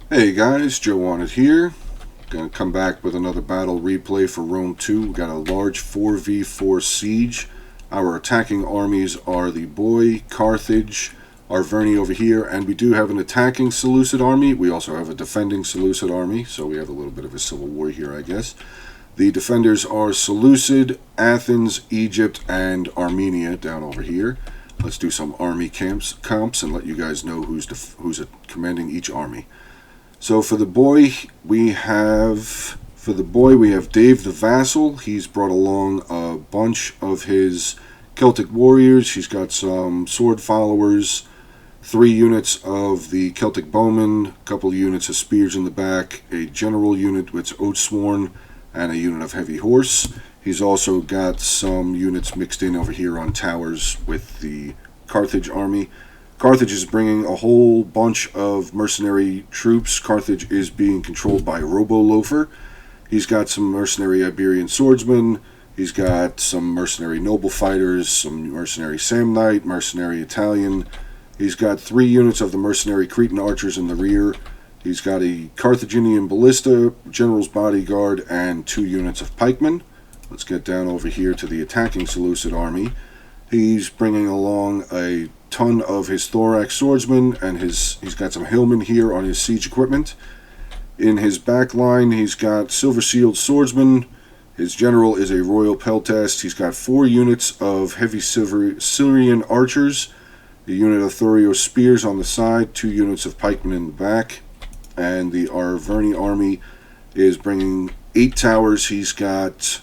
Hey guys, Joe on it here. Gonna come back with another battle replay for Rome 2. We got a large 4v4 siege. Our attacking armies are the Boy, Carthage, Arverni over here, and we do have an attacking Seleucid army. We also have a defending Seleucid army, so we have a little bit of a civil war here, I guess. The defenders are Seleucid, Athens, Egypt, and Armenia down over here. Let's do some army comps and let you guys know who's commanding each army. So for the boy, we have Dave the Vassal. He's brought along a bunch of his Celtic warriors. He's got some sword followers, 3 units of the Celtic bowmen, a couple of units of spears in the back, a general unit with Oathsworn, and a unit of heavy horse. He's also got some units mixed in over here on towers with the Carthage army. Carthage is bringing a whole bunch of mercenary troops. Carthage is being controlled by Robo-Loafer. He's got some mercenary Iberian swordsmen. He's got some mercenary noble fighters, some mercenary Samnite, mercenary Italian. He's got 3 units of the mercenary Cretan archers in the rear. He's got a Carthaginian ballista, general's bodyguard, and 2 units of pikemen. Let's get down over here to the attacking Seleucid army. He's bringing along a ton of his thorax swordsmen, and he's got some hillmen here on his siege equipment. In his back line, he's got silver sealed swordsmen. His general is a royal peltast. He's got 4 units of heavy Syrian archers, a unit of Thurio spears on the side, 2 units of pikemen in the back, and the Arverni army is bringing 8 towers. He's got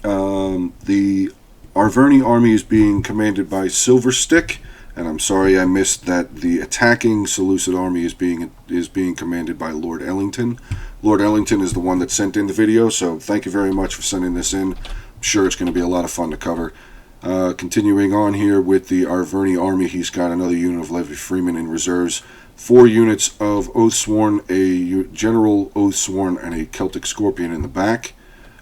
the Arverni army is being commanded by Silverstick, and I'm sorry I missed that the attacking Seleucid army is being commanded by Lord Ellington. Lord Ellington is the one that sent in the video, so thank you very much for sending this in. I'm sure it's going to be a lot of fun to cover. Continuing on here with the Arverni army, he's got another unit of Levi Freeman in reserves, 4 units of Oathsworn, a general Oathsworn, and a Celtic Scorpion in the back.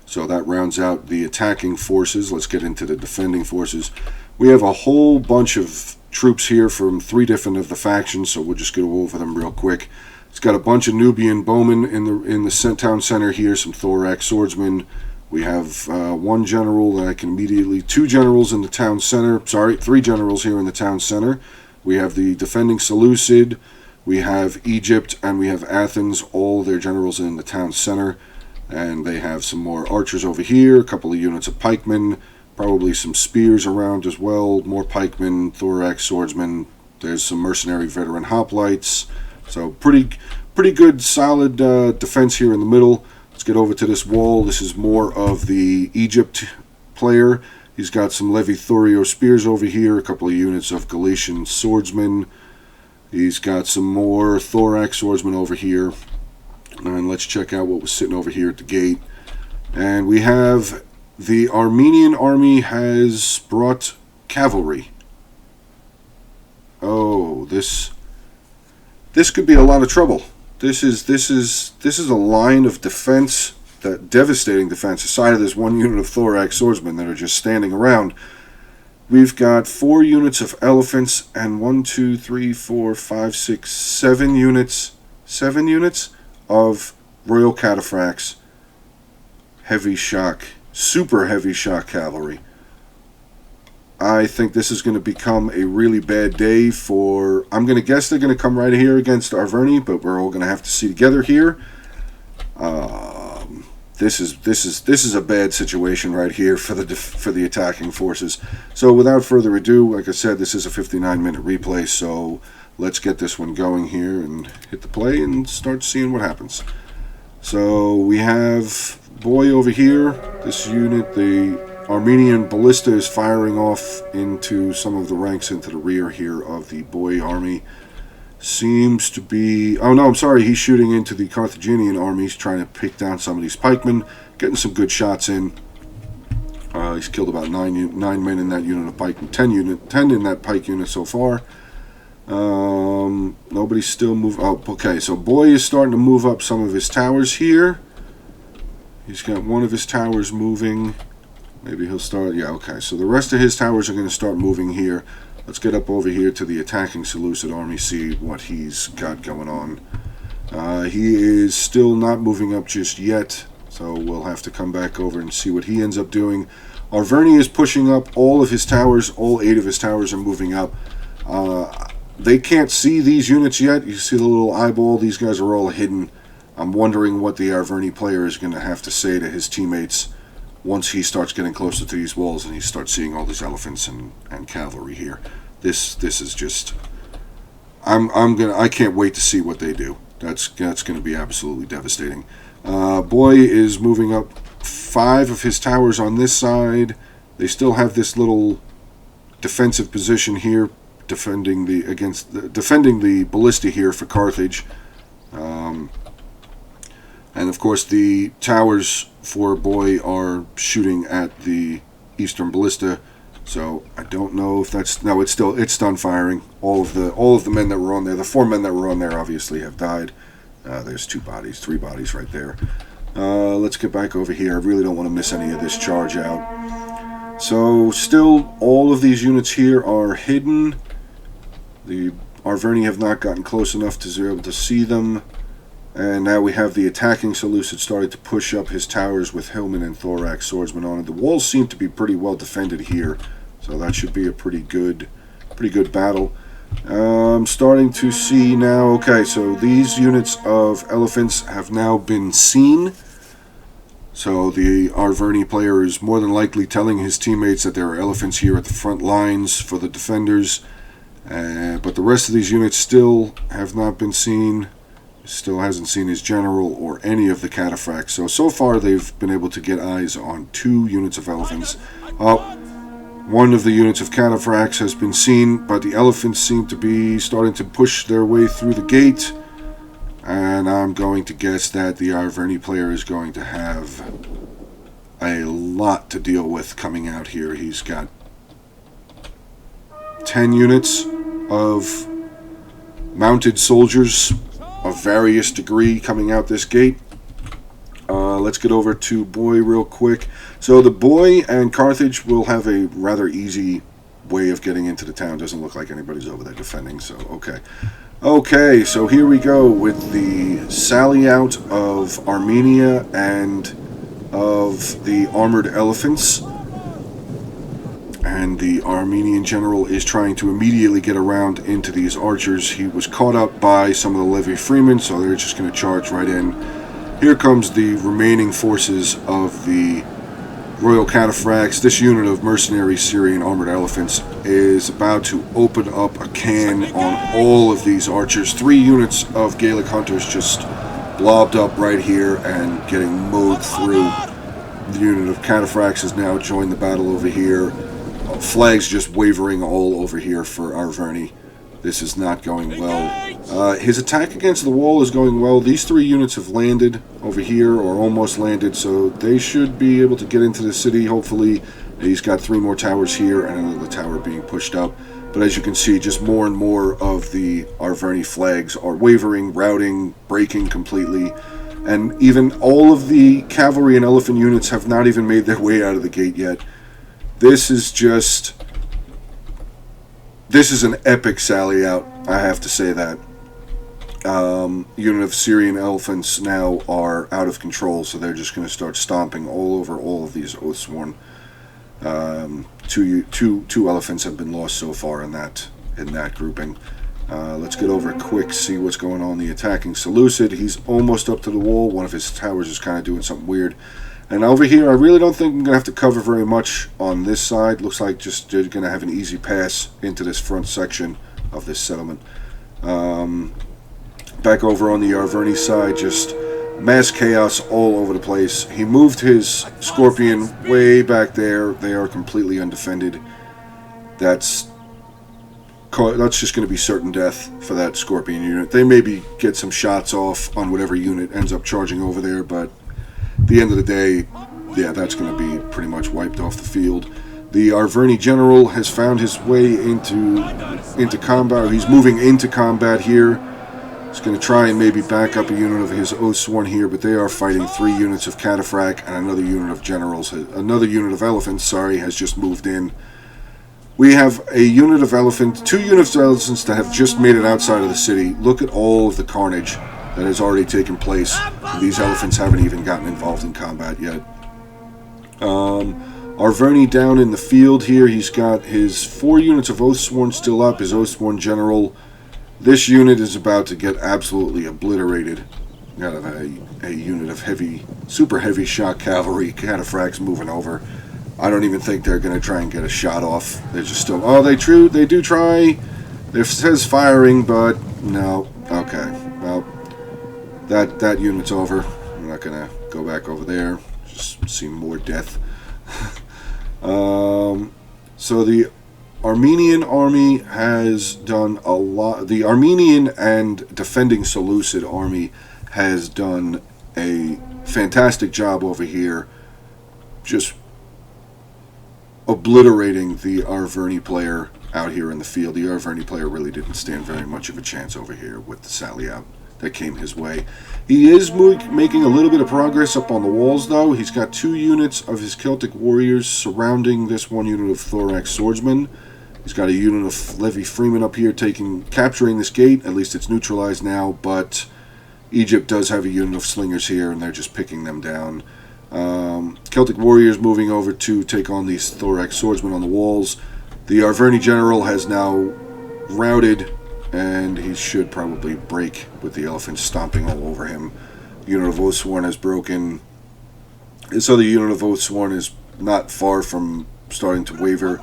So that rounds out the attacking forces. Let's get into the defending forces. We have a whole bunch of troops here from 3 different of the factions, so we'll just go over them real quick. It's got a bunch of Nubian bowmen in the town center here, some thorax swordsmen. We have 1 general that I can immediately... 2 generals in the town center. Sorry, 3 generals here in the town center. We have the defending Seleucid. We have Egypt, and we have Athens. All their generals in the town center. And they have some more archers over here, a couple of units of pikemen, probably some spears around as well, more pikemen, thorax swordsmen. There's some mercenary veteran hoplites. So pretty good, solid defense here in the middle. Let's get over to this wall. This is more of the Egypt player. He's got some Levi Thurio spears over here, a couple of units of Galatian swordsmen. He's got some more thorax swordsmen over here. And let's check out what was sitting over here at the gate. And we have the Armenian army has brought cavalry. Oh, this could be a lot of trouble. This is a line of defense, that devastating defense, aside of this 1 unit of thorax swordsmen that are just standing around. We've got 4 units of elephants and 1, 2, 3, 4, 5, 6, 7 units. 7 units of royal cataphracts, heavy shock, super heavy shock cavalry. I think this is going to become a really bad day for... I'm going to guess they're going to come right here against Arverni, but we're all going to have to see together here. This is a bad situation right here for the attacking forces. So without further ado, like I said, this is a 59-minute replay, so let's get this one going here and hit the play and start seeing what happens. So we have Boy over here. This unit, the Armenian ballista, is firing off into some of the ranks into the rear here of the Boy army. Seems to be... Oh no, I'm sorry, he's shooting into the Carthaginian army. He's trying to pick down some of these pikemen, getting some good shots in. He's killed about 9 men in that unit of pike, 10 in that pike unit so far. Nobody's still moving. Oh, okay, so Boy is starting to move up some of his towers here. He's got one of his towers moving. Maybe he'll start... Yeah, okay, so the rest of his towers are going to start moving here. Let's get up over here to the attacking Seleucid army, see what he's got going on. He is still not moving up just yet, so we'll have to come back over and see what he ends up doing. Arverni is pushing up all of his towers. All 8 of his towers are moving up. They can't see these units yet. You see the little eyeball? These guys are all hidden. I'm wondering what the Arverni player is going to have to say to his teammates once he starts getting closer to these walls and he starts seeing all these elephants and cavalry here. This is just... I can't wait to see what they do. That's going to be absolutely devastating. Boy is moving up 5 of his towers on this side. They still have this little defensive position here, defending the ballista here for Carthage. And of course the towers for Boy are shooting at the eastern ballista. So I don't know if that's... No, it's done firing. All of the men that were on there, the 4 men that were on there obviously have died. There's 2 bodies, 3 bodies right there. Let's get back over here. I really don't want to miss any of this charge out. So still all of these units here are hidden. The Arverni have not gotten close enough to be able to see them. And now we have the attacking Seleucid started to push up his towers with Hillman and Thorax swordsmen on it. The walls seem to be pretty well defended here, so that should be a pretty good battle. I'm starting to see now, okay, so these units of elephants have now been seen. So the Arverni player is more than likely telling his teammates that there are elephants here at the front lines for the defenders. But the rest of these units still have not been seen. Still hasn't seen his general or any of the cataphracts. So far they've been able to get eyes on 2 units of elephants. One of the units of cataphracts has been seen, but the elephants seem to be starting to push their way through the gate. And I'm going to guess that the Arverni player is going to have a lot to deal with coming out here. He's got 10 units of mounted soldiers of various degree coming out this gate. Let's get over to Boy real quick. So the Boy and Carthage will have a rather easy way of getting into the town. Doesn't look like anybody's over there defending, so okay. Okay, so here we go with the sally out of Armenia and of the armored elephants. And the Armenian general is trying to immediately get around into these archers. He was caught up by some of the levy freemen, so they're just going to charge right in. Here comes the remaining forces of the Royal Cataphracts. This unit of mercenary Syrian armored elephants is about to open up a can on all of these archers. 3 units of Gaelic hunters just blobbed up right here and getting mowed through. The unit of Cataphracts has now joined the battle over here. Flags just wavering all over here for Arverni. This is not going well. His attack against the wall is going well. These 3 units have landed over here, or almost landed, so they should be able to get into the city, hopefully. He's got 3 more towers here, and another tower being pushed up. But as you can see, just more and more of the Arverni flags are wavering, routing, breaking completely. And even all of the cavalry and elephant units have not even made their way out of the gate yet. This is an epic sally out, I have to say that. Unit of Syrian elephants now are out of control, so they're just going to start stomping all over all of these Oathsworn. Two elephants have been lost so far in that grouping. Let's get over quick, see what's going on. The attacking Seleucid, he's almost up to the wall. One of his towers is kind of doing something weird. And over here, I really don't think I'm going to have to cover very much on this side. Looks like just they're going to have an easy pass into this front section of this settlement. Back over on the Arverni side, just mass chaos all over the place. He moved his Scorpion way back there. They are completely undefended. That's just going to be certain death for that Scorpion unit. They maybe get some shots off on whatever unit ends up charging over there, but at the end of the day, yeah, that's going to be pretty much wiped off the field. The Arverni general has found his way into combat. He's moving into combat here. He's going to try and maybe back up a unit of his Oathsworn here, but they are fighting 3 units of Cataphract and another unit of generals. Another unit of elephants, sorry, has just moved in. We have a unit of elephants, 2 units of elephants that have just made it outside of the city. Look at all of the carnage. that has already taken place. These elephants haven't even gotten involved in combat yet. Arverni down in the field here. He's got his 4 units of Oathsworn still up, his Oathsworn general. This unit is about to get absolutely obliterated. Got a unit of super heavy shock cavalry cataphracts moving over. I don't even think they're going to try and get a shot off. They're just still... Oh, they do try. It says firing, but no. Okay. Well, that unit's over. I'm not going to go back over there. Just see more death. So the Armenian army has done a lot. The Armenian and defending Seleucid army has done a fantastic job over here, just obliterating the Arverni player out here in the field. The Arverni player really didn't stand very much of a chance over here with the sally out that came his way. He is making a little bit of progress up on the walls, though. He's got 2 units of his Celtic warriors surrounding this 1 unit of thorax swordsmen. He's got a unit of Levy Freeman up here capturing this gate. At least it's neutralized now, but Egypt does have a unit of slingers here, and they're just picking them down. Celtic warriors moving over to take on these thorax swordsmen on the walls. The Arverni general has now routed, and he should probably break with the elephants stomping all over him. The unit of Oathsworn has broken. This other unit of Oathsworn is not far from starting to waver.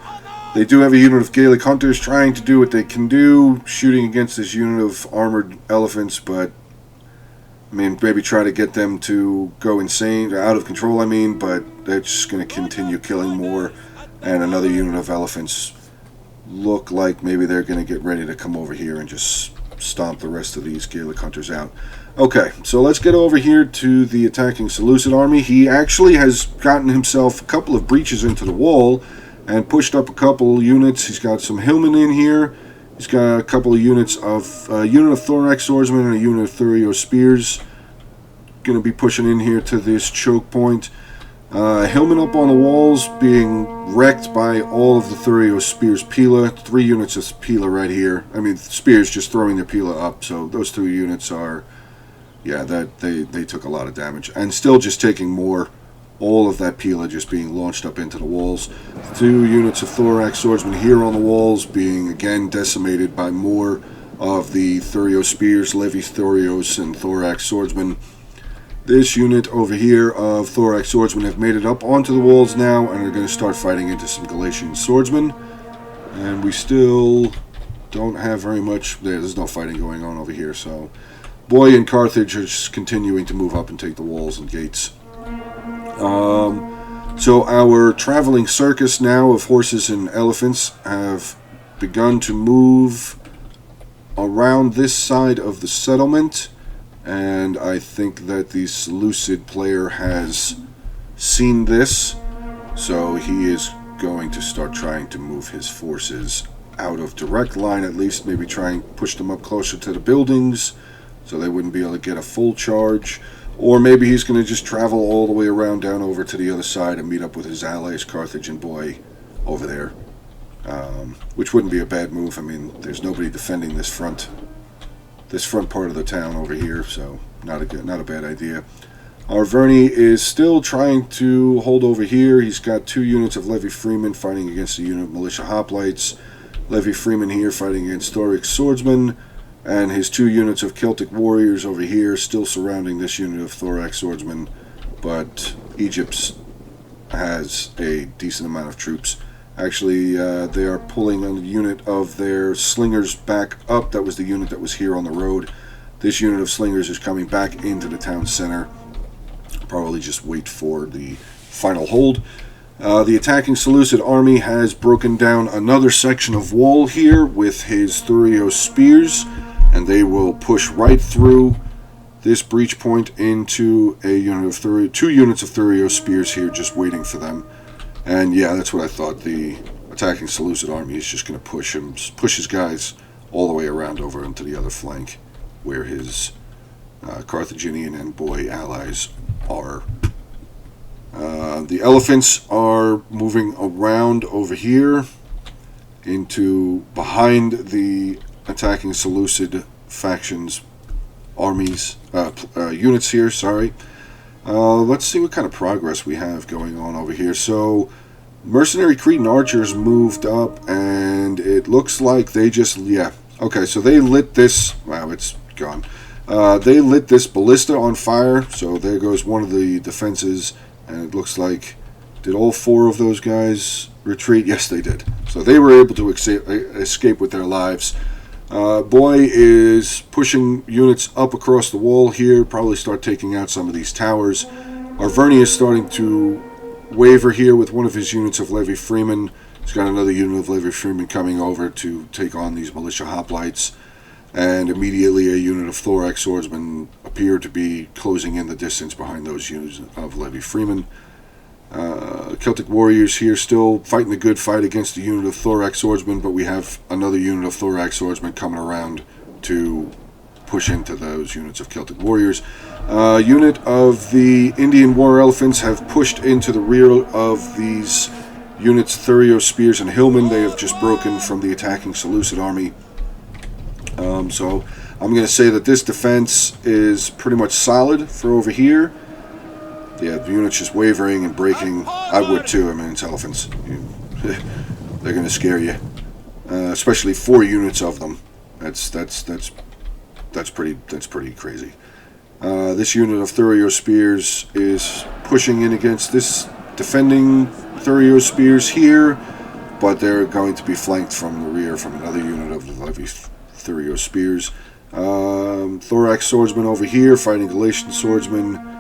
They do have a unit of Gaelic hunters trying to do what they can do, shooting against this unit of armored elephants, but I mean, maybe try to get them to go insane, out of control, I mean, but they're just going to continue killing more. And another unit of elephants look like maybe they're going to get ready to come over here and just stomp the rest of these Gaelic hunters out. Okay, so let's get over here to the attacking Seleucid army. He actually has gotten himself a couple of breaches into the wall and pushed up a couple units. He's got some hillmen in here. He's got a couple of units of a unit of thorax swordsmen and a unit of Thurio spears. Going to be pushing in here to this choke point. Hillmen up on the walls being wrecked by all of the Thurio spears. Pila, 3 units of Pila right here. I mean, spears just throwing their Pila up. So those 2 units are, yeah, that they took a lot of damage, and still just taking more. All of that Pila just being launched up into the walls. 2 units of thorax swordsmen here on the walls being again decimated by more of the Thurio spears, Levi Thurios, and thorax swordsmen. This unit over here of thorax swordsmen have made it up onto the walls now and are going to start fighting into some Galatian swordsmen. And we still don't have very much. There's no fighting going on over here. So Boy and Carthage are just continuing to move up and take the walls and gates. So our traveling circus now of horses and elephants have begun to move around this side of the settlement, and I think that the Seleucid player has seen this, so he is going to start trying to move his forces out of direct line, at least maybe try and push them up closer to the buildings so they wouldn't be able to get a full charge. Or maybe he's going to just travel all the way around down over to the other side and meet up with his allies, Carthage and Boy, over there. Which wouldn't be a bad move. I mean, there's nobody defending this front part of the town over here, so not a bad idea. Arverni is still trying to hold over here. He's got 2 units of Levi Freeman fighting against a unit of militia hoplites. Levi Freeman here fighting against thorax swordsmen. And his 2 units of Celtic warriors over here still surrounding this unit of thorax swordsmen. But Egypt has a decent amount of troops. Actually, they are pulling a unit of their slingers back up. That was the unit that was here on the road. This unit of slingers is coming back into the town center. Probably just wait for the final hold. The attacking Seleucid army has broken down another section of wall here with his Thurio spears, and they will push right through this breach point into a unit of 2 units of Thurio spears here just waiting for them. And yeah, that's what I thought. The attacking Seleucid army is just going to push his guys all the way around over into the other flank where his Carthaginian and Boy allies are. The elephants are moving around over here into behind the attacking Seleucid factions armies, units here, sorry. Let's see what kind of progress we have going on over here. So, mercenary Cretan archers moved up, and it looks like they just, yeah. Okay, so they lit this, wow, it's gone. They lit this ballista on fire, so there goes one of the defenses, and it looks like, did all 4 of those guys retreat? Yes, they did. So they were able to escape with their lives. Boy is pushing units up across the wall here, probably start taking out some of these towers. Arverni is starting to waver here with one of his units of Levy Freeman. He's got another unit of Levy Freeman coming over to take on these militia hoplites. And immediately a unit of Thorax swordsmen appear to be closing in the distance behind those units of Levy Freeman. Celtic warriors here still fighting the good fight against the unit of Thorax swordsmen, but we have another unit of Thorax swordsmen coming around to push into those units of Celtic warriors. Unit of the Indian war elephants have pushed into the rear of these units, Thurio spears and hillmen. They have just broken from the attacking Seleucid army. So I'm going to say that this defense is pretty much solid for over here. Yeah, the unit's just wavering and breaking. I would too. I mean, it's elephants. They're going to scare you, especially 4 units of them. That's pretty crazy. This unit of Thurio spears is pushing in against this defending Thurio spears here, but they're going to be flanked from the rear from another unit of the Levy Thurio spears. Thorax swordsmen over here fighting Galatian swordsmen.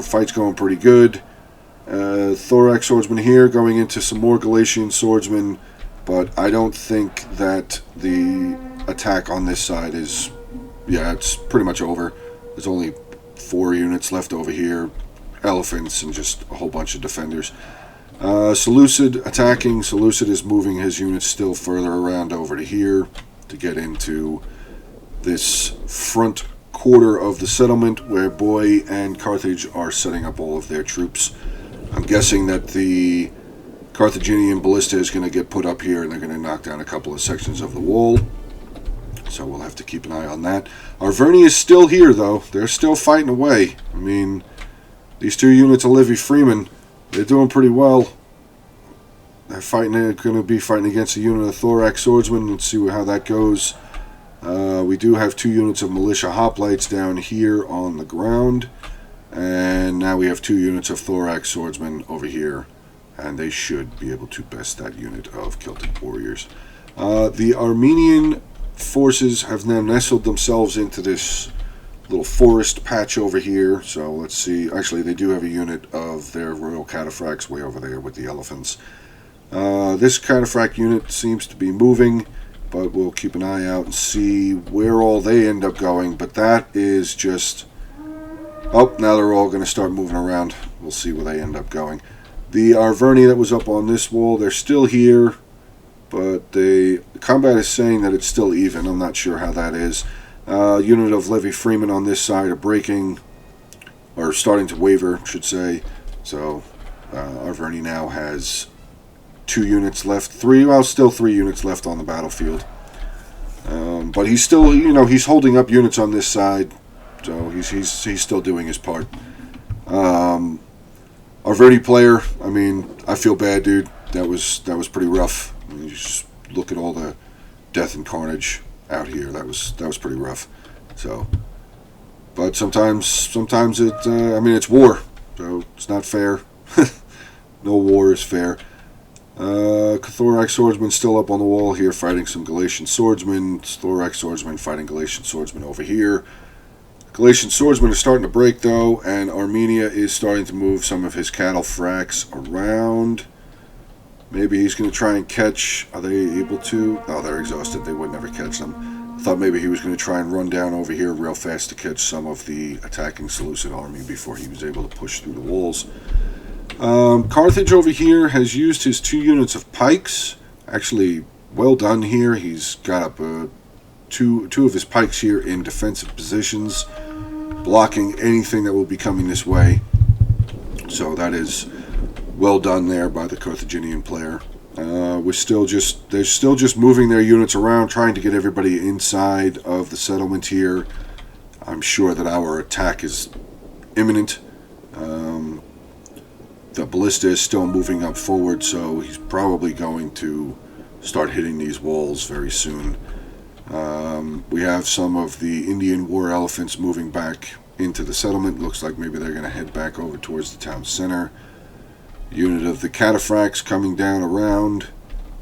Fight's going pretty good. Thorax swordsman here going into some more Galatian swordsmen, but I don't think that the attack on this side is, yeah, it's pretty much over. There's only 4 units left over here, elephants and just a whole bunch of defenders. Seleucid attacking. Seleucid is moving his units still further around over to here to get into this front quarter of the settlement where Boy and Carthage are setting up all of their troops. I'm guessing that the Carthaginian ballista is going to get put up here and they're going to knock down a couple of sections of the wall. So we'll have to keep an eye on that. Arverni is still here though. They're still fighting away. I mean, these 2 units of Levy Freeman, they're doing pretty well. They're going to be fighting against a unit of Thorax swordsmen. Let's see how that goes. We do have 2 units of militia hoplites down here on the ground, and now we have 2 units of Thorax swordsmen over here, and they should be able to best that unit of Celtic warriors. The Armenian forces have now nestled themselves into this little forest patch over here, so let's see. Actually, they do have a unit of their royal cataphracts way over there with the elephants. This cataphract unit seems to be moving, but we'll keep an eye out and see where all they end up going. But that is just... oh, now they're all going to start moving around. We'll see where they end up going. The Arverni that was up on this wall, they're still here, but the combat is saying that it's still even. I'm not sure how that is. Unit of Levy Freeman on this side are breaking, or starting to waver, I should say. So Arverni now has 2 units left. Still 3 units left on the battlefield. But he's still, he's holding up units on this side, so he's still doing his part. Arverni player, I mean, I feel bad, dude. That was pretty rough. I mean, you just look at all the death and carnage out here. That was pretty rough. So, but sometimes it, I mean, it's war, so it's not fair. No war is fair. Thorax swordsman still up on the wall here fighting some Galatian swordsmen. Thorax swordsman fighting Galatian swordsmen over here. Galatian swordsmen are starting to break though, and Armenia is starting to move some of his cataphracts around. Maybe he's going to try and catch... are they able to? Oh, they're exhausted. They would never catch them. I thought maybe he was going to try and run down over here real fast to catch some of the attacking Seleucid army before he was able to push through the walls. Carthage over here has used his 2 units of pikes. Actually, well done here. He's got up two of his pikes here in defensive positions, blocking anything that will be coming this way. So that is well done there by the Carthaginian player. They're still just moving their units around, trying to get everybody inside of the settlement here. I'm sure that our attack is imminent. The ballista is still moving up forward, so he's probably going to start hitting these walls very soon. We have some of the Indian war elephants moving back into the settlement. Looks like maybe they're going to head back over towards the town center. Unit of the cataphracts coming down around.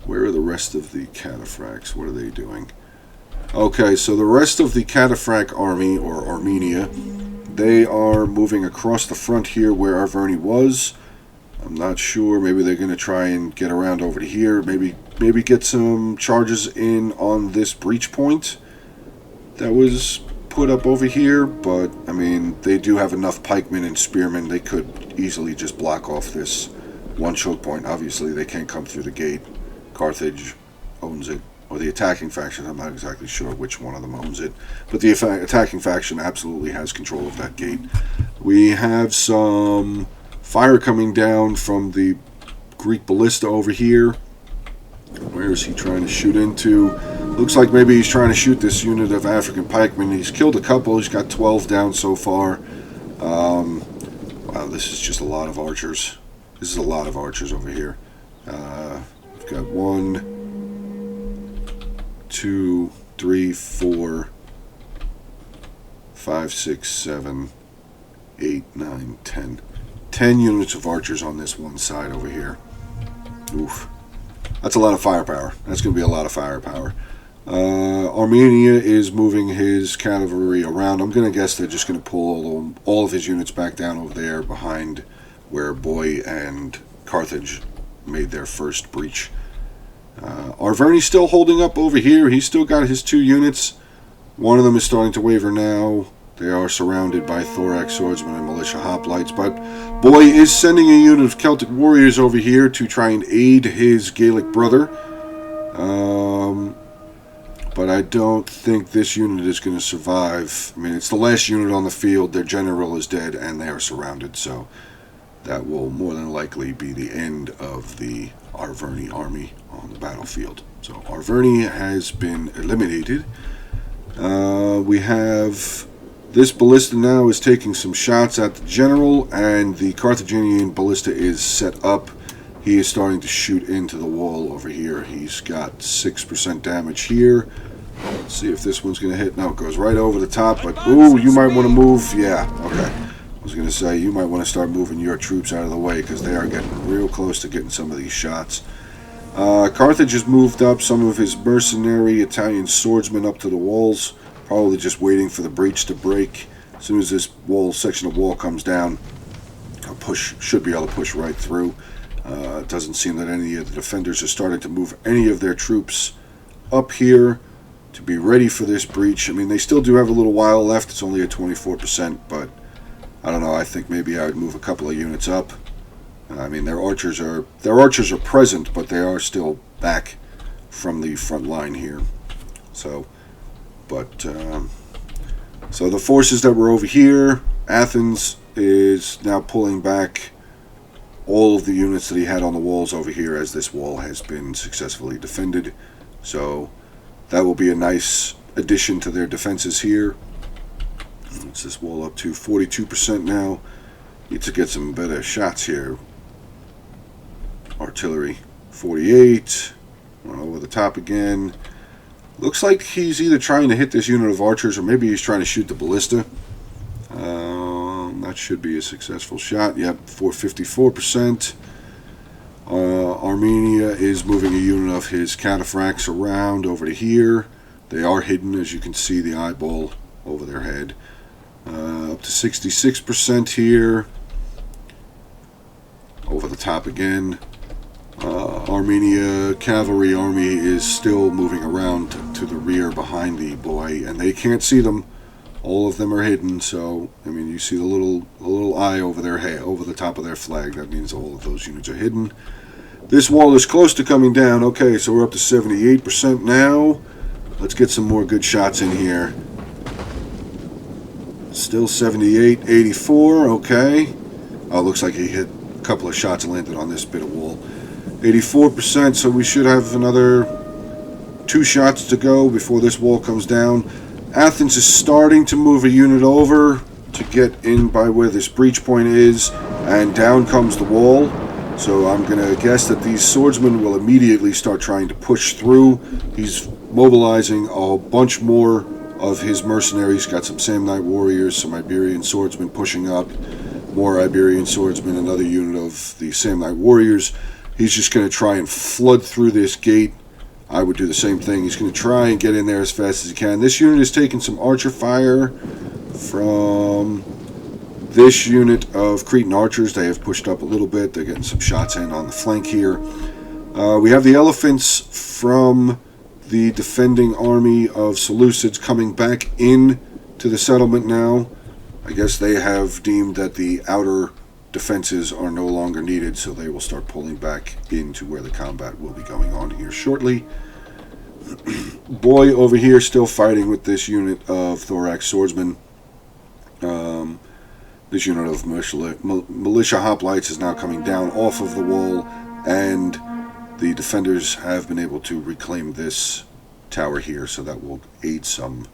Where are the rest of the cataphracts? What are they doing? Okay, so the rest of the cataphract army, or Armenia, they are moving across the front here where Arverni was. I'm not sure. Maybe they're going to try and get around over to here. Maybe get some charges in on this breach point that was put up over here. But, I mean, they do have enough pikemen and spearmen. They could easily just block off this one choke point. Obviously, they can't come through the gate. Carthage owns it. Or the attacking faction. I'm not exactly sure which one of them owns it. But the attacking faction absolutely has control of that gate. We have some fire coming down from the Greek ballista over here. Where is he trying to shoot into? Looks like maybe he's trying to shoot this unit of African pikemen. He's killed a couple. He's got 12 down so far. Wow, this is just a lot of archers. This is a lot of archers over here. We've got 1, 2, 3, 4, 5, 6, 7, 8, 9, 10. 10 units of archers on this one side over here. Oof. That's a lot of firepower. That's going to be a lot of firepower. Armenia is moving his cavalry around. I'm going to guess they're just going to pull all of his units back down over there behind where Boy and Carthage made their first breach. Arverni's still holding up over here. He's still got his 2 units. One of them is starting to waver now. They are surrounded by thorax swordsmen and militia hoplites, but Boy is sending a unit of Celtic warriors over here to try and aid his Gaelic brother. But I don't think this unit is going to survive. I mean, it's the last unit on the field. Their general is dead, and they are surrounded, so that will more than likely be the end of the Arverni army on the battlefield. So Arverni has been eliminated. We have this ballista now is taking some shots at the general, and the Carthaginian ballista is set up. He is starting to shoot into the wall over here. He's got 6% damage here. Let's see if this one's going to hit. No, it goes right over the top, but ooh, you might want to move. Yeah, okay. I was going to say, you might want to start moving your troops out of the way because they are getting real close to getting some of these shots. Carthage has moved up some of his mercenary Italian swordsmen up to the walls, probably just waiting for the breach to break. As soon as this section of wall comes down, should be able to push right through. It doesn't seem that any of the defenders are starting to move any of their troops up here to be ready for this breach. I mean, they still do have a little while left. It's only at 24%, but I don't know. I think maybe I would move a couple of units up. I mean, their archers are present, but they are still back from the front line here. So the forces that were over here, Athens is now pulling back all of the units that he had on the walls over here, as this wall has been successfully defended. So that will be a nice addition to their defenses here. It's this wall up to 42% now. Need to get some better shots here. Artillery 48. Over the top again. Looks like he's either trying to hit this unit of archers or maybe he's trying to shoot the ballista. That should be a successful shot. Yep, 454%. Armenia is moving a unit of his cataphracts around over to here. They are hidden, as you can see the eyeball over their head. Up to 66% here. Over the top again. Armenia Cavalry Army is still moving around to the rear behind the Boy, and they can't see them. All of them are hidden, so I mean, you see the little eye over their head, over the top of their flag. That means all of those units are hidden. This wall is close to coming down. Okay, so we're up to 78% now. Let's get some more good shots in here. Still 78, 84. Okay. Oh, looks like he hit a couple of shots and landed on this bit of wall. 84%, so we should have another 2 shots to go before this wall comes down. Athens is starting to move a unit over to get in by where this breach point is, and down comes the wall. So I'm going to guess that these swordsmen will immediately start trying to push through. He's mobilizing a bunch more of his mercenaries. Got some Samnite warriors, some Iberian swordsmen pushing up, more Iberian swordsmen, another unit of the Samnite warriors. He's just going to try and flood through this gate. I would do the same thing. He's going to try and get in there as fast as he can. This unit is taking some archer fire from this unit of Cretan archers. They have pushed up a little bit. They're getting some shots in on the flank here. We have the elephants from the defending army of Seleucids coming back in to the settlement now. I guess they have deemed that the outer defenses are no longer needed, so they will start pulling back into where the combat will be going on here shortly. Boy over here still fighting with this unit of thorax swordsmen. This unit of militia hoplites is now coming down off of the wall, and the defenders have been able to reclaim this tower here, so that will aid some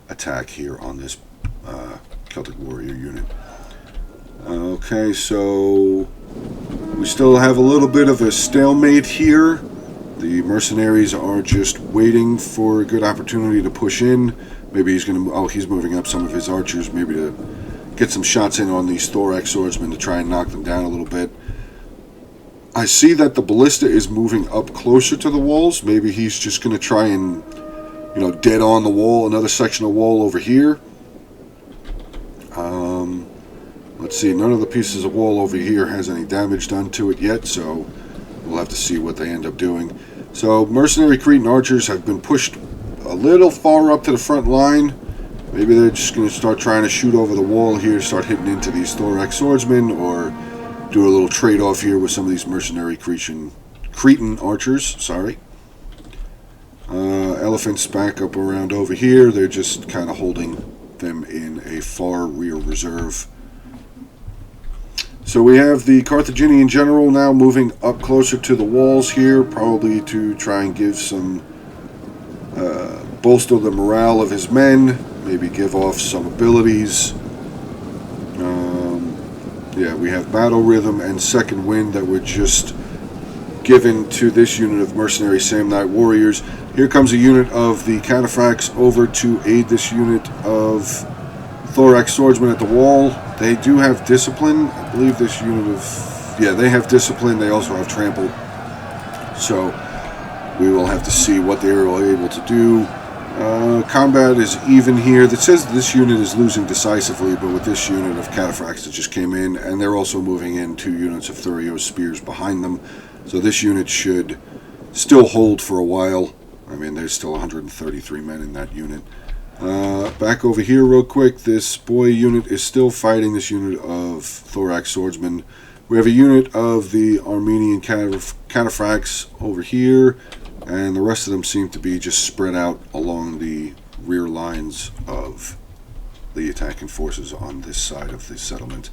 attack here on this Celtic warrior unit. Okay, so we still have a little bit of a stalemate here. The mercenaries are just waiting for a good opportunity to push in. Maybe he's going to... Oh, he's moving up some of his archers, maybe to get some shots in on these thorax swordsmen to try and knock them down a little bit. I see that the ballista is moving up closer to the walls. Maybe he's just going to try and, dead on the wall, another section of wall over here. Let's see, none of the pieces of wall over here has any damage done to it yet, so we'll have to see what they end up doing. So, mercenary Cretan archers have been pushed a little far up to the front line. Maybe they're just going to start trying to shoot over the wall here, start hitting into these thorax swordsmen, or do a little trade-off here with some of these mercenary Cretan archers. Sorry. Elephants back up around over here. They're just kind of holding them in a far rear reserve. So we have the Carthaginian general now moving up closer to the walls here, probably to try and give some bolster the morale of his men, maybe give off some abilities. Yeah, we have battle rhythm and second wind that were just given to this unit of mercenary Samnite warriors. Here comes a unit of the cataphracts over to aid this unit of thorax swordsmen at the wall. They do have discipline. I believe this unit of... Yeah, they have discipline. They also have trample. So we will have to see what they are able to do. Combat is even here. That says this unit is losing decisively, but with this unit of cataphracts that just came in, and they're also moving in 2 units of Thurios spears behind them. So this unit should still hold for a while. I mean, there's still 133 men in that unit. Back over here real quick, this boy unit is still fighting this unit of thorax swordsmen. We have a unit of the Armenian cataphracts over here, and the rest of them seem to be just spread out along the rear lines of the attacking forces on this side of the settlement.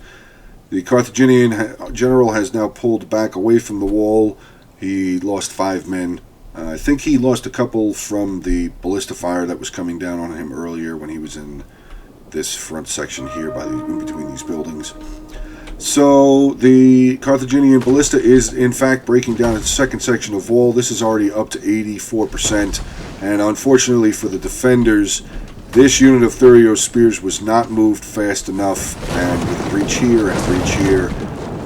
The Carthaginian general has now pulled back away from the wall. He lost 5 men. I think he lost a couple from the ballista fire that was coming down on him earlier when he was in this front section here in between these buildings. So the Carthaginian ballista is in fact breaking down its second section of wall. This is already up to 84%, and unfortunately for the defenders, this unit of Thurios spears was not moved fast enough, and with a breach here and a breach here,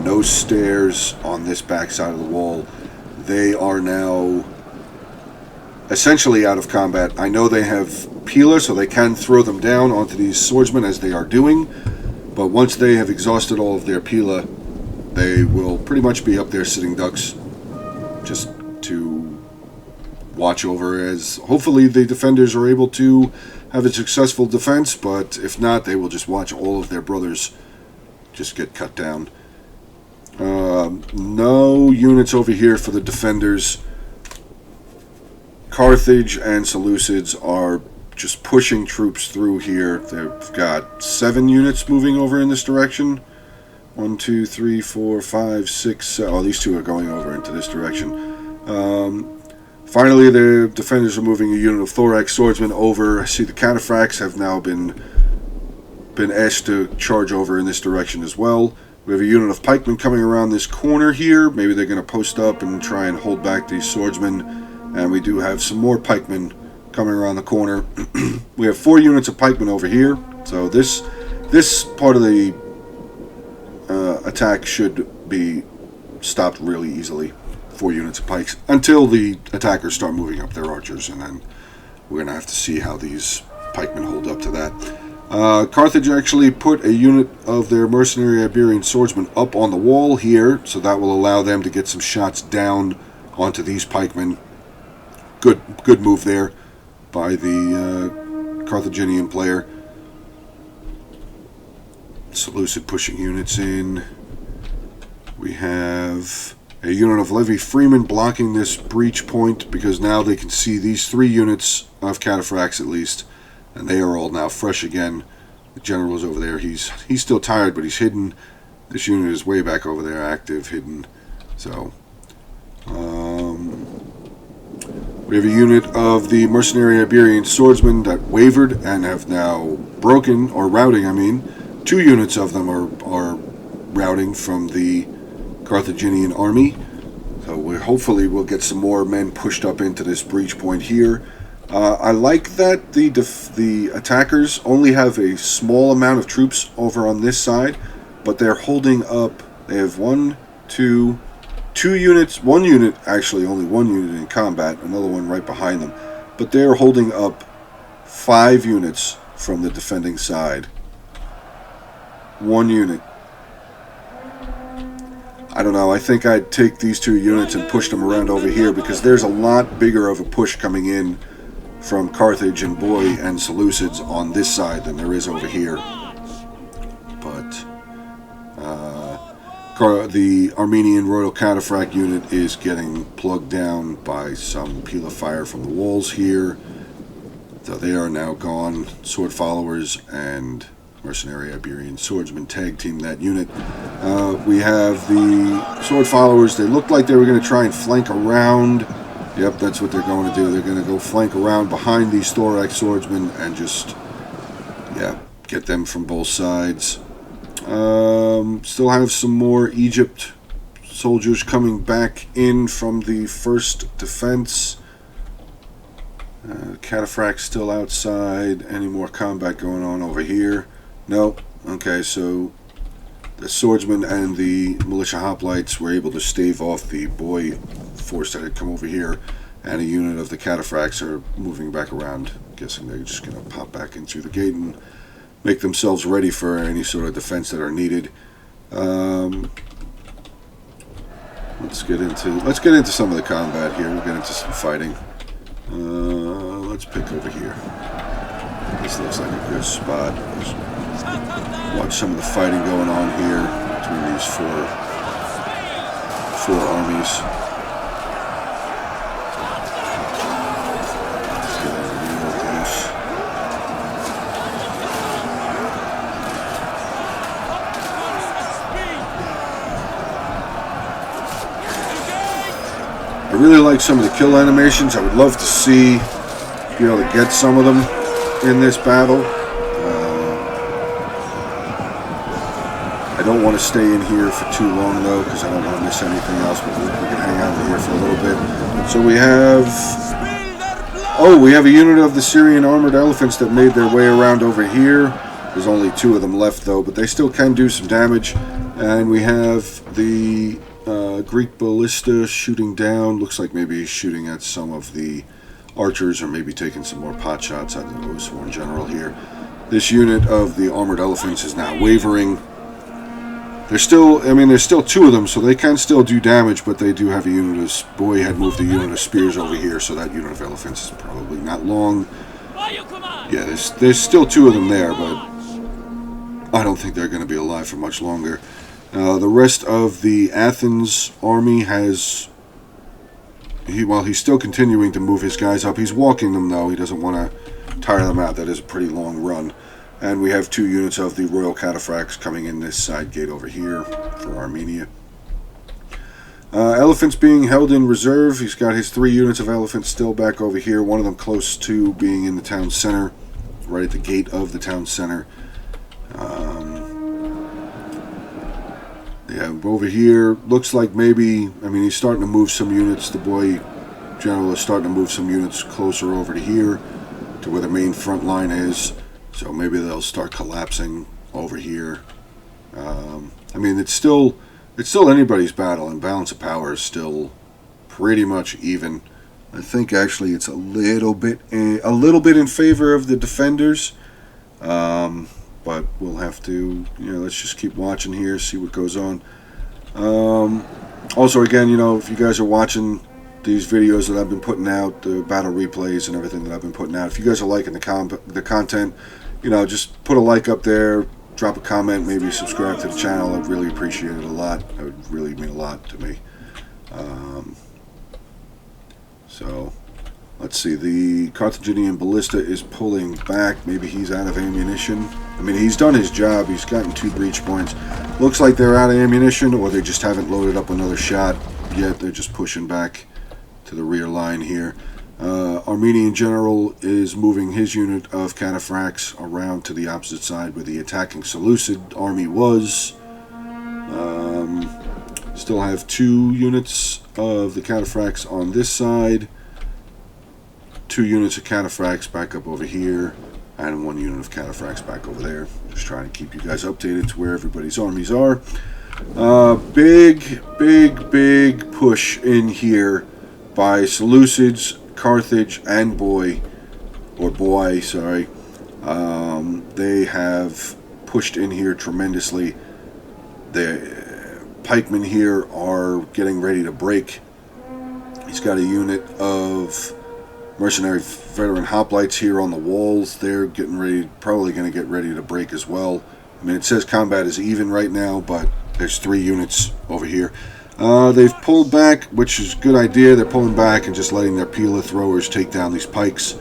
no stairs on this back side of the wall, they are now essentially out of combat. I know they have Pila, so they can throw them down onto these swordsmen as they are doing, but once they have exhausted all of their Pila, they will pretty much be up there sitting ducks just to watch over, as hopefully the defenders are able to have a successful defense, but if not, they will just watch all of their brothers just get cut down. No units over here for the defenders. Carthage and Seleucids are just pushing troops through here. They've got 7 units moving over in this direction. 1, 2, 3, 4, 5, 6, 7. Oh, these 2 are going over into this direction. Finally, the defenders are moving a unit of thorax swordsmen over. I see the cataphracts have now been asked to charge over in this direction as well. We have a unit of pikemen coming around this corner here. Maybe they're going to post up and try and hold back these swordsmen. And we do have some more pikemen coming around the corner. We have 4 units of pikemen over here. So this part of the attack should be stopped really easily. 4 units of pikes until the attackers start moving up their archers, and then we're going to have to see how these pikemen hold up to that. Carthage actually put a unit of their mercenary Iberian swordsmen up on the wall here, so that will allow them to get some shots down onto these pikemen. Good move there by the Carthaginian player. Seleucid pushing units in. We have a unit of Levy Freeman blocking this breach point, because now they can see these 3 units of cataphracts at least, and they are all now fresh again. The general is over there. He's still tired, but he's hidden. This unit is way back over there, active, hidden. So we have a unit of the mercenary Iberian swordsmen that wavered and have now broken, or routing, I mean. 2 units of them are routing from the Carthaginian army. So hopefully we'll get some more men pushed up into this breach point here. I like that the attackers only have a small amount of troops over on this side, but they're holding up. They have 2 units, 1 unit, actually only 1 unit in combat, another one right behind them, but they're holding up 5 units from the defending side. 1 unit. I don't know, I think I'd take these 2 units and push them around over here, because there's a lot bigger of a push coming in from Carthage and Boy and Seleucids on this side than there is over here. But the Armenian Royal Cataphract unit is getting plugged down by some peel of fire from the walls here. So they are now gone. Sword followers and mercenary Iberian swordsmen tag team that unit. We have the sword followers. They looked like they were going to try and flank around. Yep, that's what they're going to do. They're going to go flank around behind these thorax swordsmen and just, yeah, get them from both sides. Still have some more Egypt soldiers coming back in from the first defense. Cataphract still outside. Any more combat going on over here? No. Okay, so the swordsmen and the militia hoplites were able to stave off the Boy force that had come over here, and a unit of the cataphracts are moving back around. I'm guessing they're just going to pop back in through the gate and make themselves ready for any sort of defense that are needed. Let's get into some of the combat here. We'll get into some fighting. Let's pick over here. This looks like a good spot. Let's watch some of the fighting going on here between these four armies. I really like some of the kill animations. I would love to be able to get some of them in this battle. I don't want to stay in here for too long though, because I don't want to miss anything else, but we can hang out in here for a little bit. So we have a unit of the Syrian armored elephants that made their way around over here. There's only 2 of them left though, but they still can do some damage. And we have the Greek ballista shooting down. Looks like maybe he's shooting at some of the archers, or maybe taking some more pot shots at the Sworn General here. This unit of the armored elephants is now wavering. There's still 2 of them, so they can still do damage, but they do have a unit of... Boy had moved a unit of spears over here, so that unit of elephants is probably not long. Yeah, there's still 2 of them there, but I don't think they're going to be alive for much longer. The rest of the Athens army has... he's still continuing to move his guys up. He's walking them, though. He doesn't want to tire them out. That is a pretty long run. And we have 2 units of the Royal Cataphracts coming in this side gate over here for Armenia. Elephants being held in reserve. He's got his 3 units of elephants still back over here. One of them close to being in the town center, right at the gate of the town center. Yeah, over here, looks like maybe, I mean, he's starting to move some units. The boy general is starting to move some units closer over to here, to where the main front line is. So maybe they'll start collapsing over here. I mean, it's still anybody's battle, and balance of power is still pretty much even. I think actually it's a little bit in favor of the defenders, but we'll have to, let's just keep watching here, see what goes on. Also, again, if you guys are watching these videos that I've been putting out, the battle replays and everything that I've been putting out, if you guys are liking the content, just put a like up there. Drop a comment, maybe subscribe to the channel. I'd really appreciate it a lot. It would really mean a lot to me. So, let's see. The Carthaginian ballista is pulling back. Maybe he's out of ammunition. I mean, he's done his job. He's gotten 2 breach points. Looks like they're out of ammunition, or they just haven't loaded up another shot yet. They're just pushing back to the rear line here. Armenian general is moving his unit of cataphracts around to the opposite side where the attacking Seleucid army was. Still have 2 units of the cataphracts on this side, 2 units of cataphracts back up over here, and 1 unit of cataphracts back over there. Just trying to keep you guys updated to where everybody's armies are. Big push in here by Seleucids, Carthage, and Boy. They have pushed in here tremendously. The pikemen here are getting ready to break. He's got a unit of mercenary veteran hoplites here on the walls. They're getting ready, probably going to get ready to break as well. I mean, it says combat is even right now, but there's 3 units over here. They've pulled back, which is a good idea. They're pulling back and just letting their Pila throwers take down these pikes,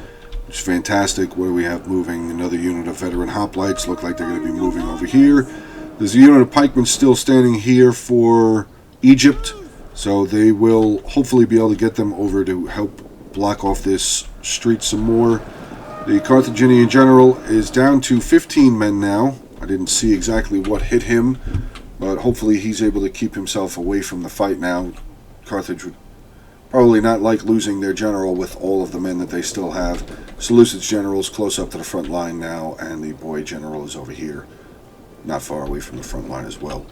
which is fantastic. What do we have moving? Another unit of veteran hoplites. Look like they're going to be moving over here. There's a unit of pikemen still standing here for Egypt, so they will hopefully be able to get them over to help block off this street some more. The Carthaginian general is down to 15 men now. I didn't see exactly what hit him, but hopefully he's able to keep himself away from the fight now. Carthage would probably not like losing their general with all of the men that they still have. Seleucid's general is close up to the front line now, and the Boy general is over here, not far away from the front line as well.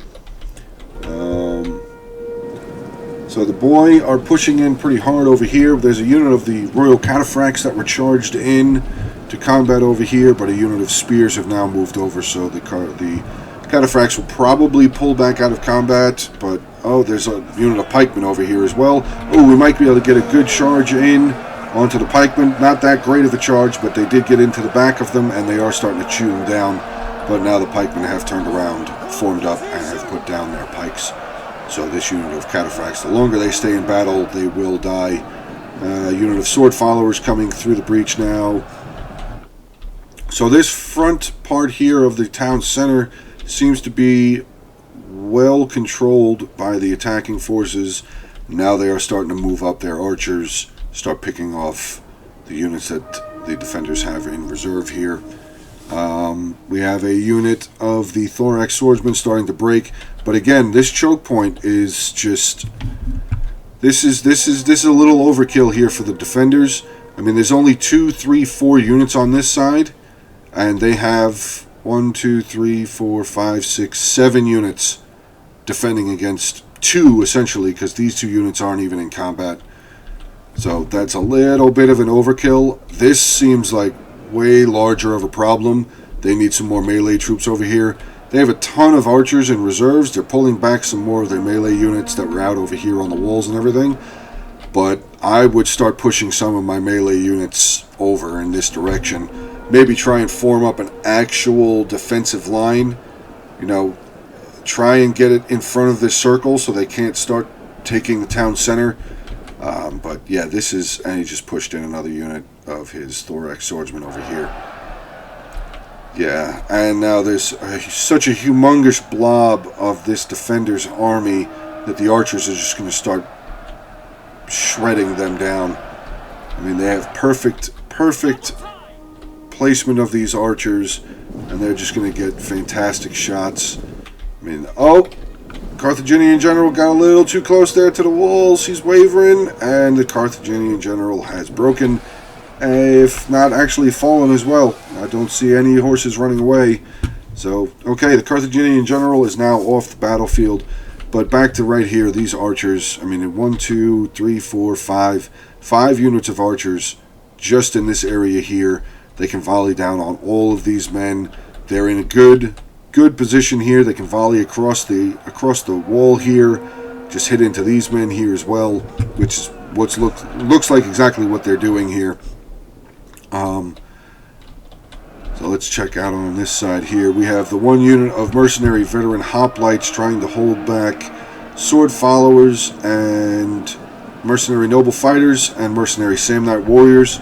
So the Boy are pushing in pretty hard over here. There's a unit of the Royal Cataphracts that were charged in to combat over here, but a unit of spears have now moved over, so the Cataphracts will probably pull back out of combat, but there's a unit of pikemen over here as well. We might be able to get a good charge in onto the pikemen. Not that great of a charge, but they did get into the back of them, and they are starting to chew them down. But now the pikemen have turned around, formed up, and have put down their pikes. So this unit of cataphracts, the longer they stay in battle, they will die. Unit of sword followers coming through the breach now. So this front part here of the town center seems to be well controlled by the attacking forces. Now they are starting to move up their archers, start picking off the units that the defenders have in reserve here. We have a unit of the thorax swordsmen starting to break, but again, this choke point is just this is a little overkill here for the defenders. I mean, there's only 2, 3, 4 units on this side, and they have 1, 2, 3, 4, 5, 6, 7 units defending against 2, essentially, because these 2 units aren't even in combat. So that's a little bit of an overkill. This seems like way larger of a problem. They need some more melee troops over here. They have a ton of archers in reserves. They're pulling back some more of their melee units that were out over here on the walls and everything. But I would start pushing some of my melee units over in this direction. Maybe try and form up an actual defensive line. Try and get it in front of this circle so they can't start taking the town center. But yeah, this is, and he just pushed in another unit of his thorax swordsman over here. Yeah, and now there's such a humongous blob of this defender's army that the archers are just going to start shredding them down. I mean, they have perfect placement of these archers, and they're just going to get fantastic shots. I mean, oh, Carthaginian general got a little too close there to the walls. He's wavering, and the Carthaginian general has broken, if not actually fallen as well. I don't see any horses running away. So, okay, the Carthaginian general is now off the battlefield. But back to right here, these archers, I mean, 1, 2, 3, 4, 5 units of archers just in this area here. They can volley down on all of these men. They're in a good position here. They can volley across the wall here, just hit into these men here as well, which is what looks like exactly what they're doing here. So let's check out on this side here. We have the one unit of mercenary veteran hoplites trying to hold back sword followers and mercenary noble fighters and mercenary Samnite warriors.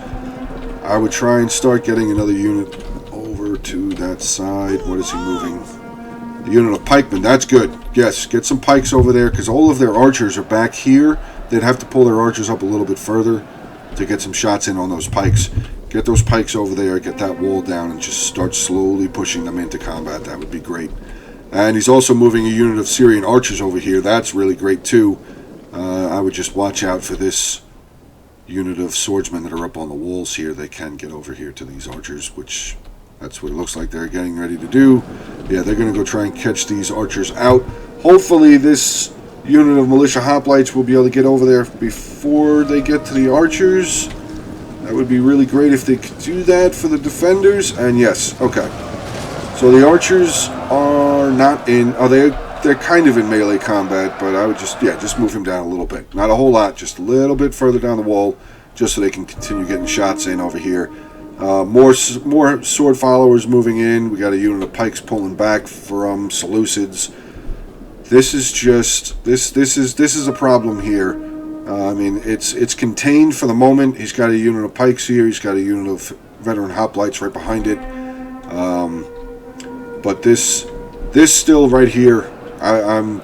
I would try and start getting another unit over to that side. What is he moving? The unit of pikemen. That's good. Yes, get some pikes over there, because all of their archers are back here. They'd have to pull their archers up a little bit further to get some shots in on those pikes. Get those pikes over there, get that wall down, and just start slowly pushing them into combat. That would be great. And he's also moving a unit of Syrian archers over here. That's really great too. I would just watch out for this unit of swordsmen that are up on the walls here. They can get over here to these archers, which that's what it looks like they're getting ready to do. Yeah, they're going to go try and catch these archers out. Hopefully this unit of militia hoplites will be able to get over there before they get to the archers. That would be really great if they could do that for the defenders. And yes, okay. So the archers are not in... Oh, they're kind of in melee combat, but I would just move him down a little bit. Not a whole lot, just a little bit further down the wall, just so they can continue getting shots in over here. More sword followers moving in. We got a unit of pikes pulling back from Seleucids. This is just... This is a problem here. I mean, it's contained for the moment. He's got a unit of pikes here. He's got a unit of veteran hoplites right behind it. But this still right here, I'm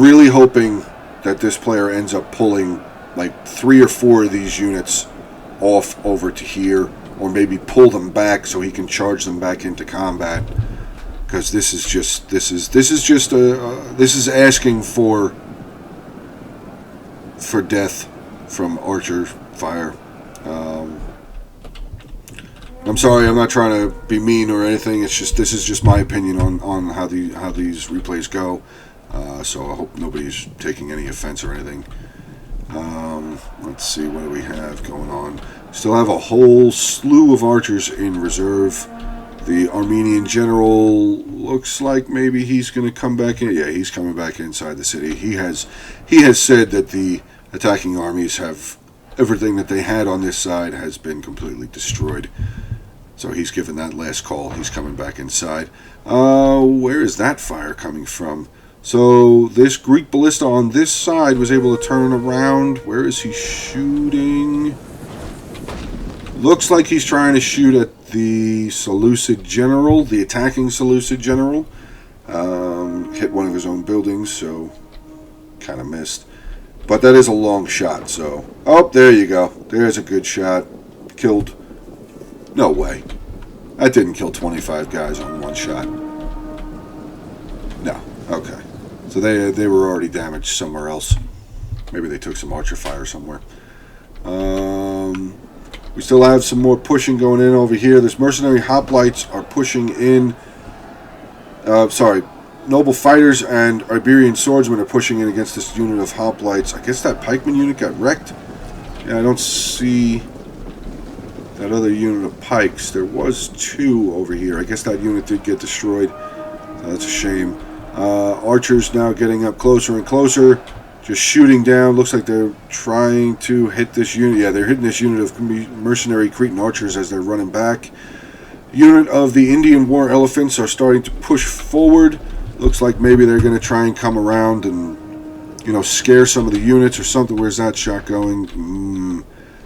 really hoping that this player ends up pulling like 3 or 4 of these units off over to here, or maybe pull them back so he can charge them back into combat. Because this is asking for death from archer fire. I'm sorry, I'm not trying to be mean or anything. It's just, this is just my opinion on how these replays go. So I hope nobody's taking any offense or anything. Let's see, what do we have going on? Still have a whole slew of archers in reserve. The Armenian general looks like maybe he's going to come back in. Yeah, he's coming back inside the city. He has said that the attacking armies have everything that they had on this side has been completely destroyed. So he's given that last call. He's coming back inside. Where is that fire coming from? So this Greek ballista on this side was able to turn around. Where is he shooting? Looks like he's trying to shoot at the Seleucid general, the attacking Seleucid general. Hit one of his own buildings, so kind of missed. But that is a long shot, so... Oh, there you go. There's a good shot. Killed... No way. That didn't kill 25 guys on one shot. No. Okay. So they were already damaged somewhere else. Maybe they took some archer fire somewhere. We still have some more pushing going in over here. This mercenary hoplites are pushing in... Noble fighters and Iberian swordsmen are pushing in against this unit of hoplites. I guess that pikeman unit got wrecked. Yeah, I don't see that other unit of pikes. There was 2 over here. I guess that unit did get destroyed. So that's a shame. Archers now getting up closer and closer. Just shooting down. Looks like they're trying to hit this unit. Yeah, they're hitting this unit of mercenary Cretan archers as they're running back. Unit of the Indian War Elephants are starting to push forward. Looks like maybe they're going to try and come around and, you know, scare some of the units or something. Where's that shot going?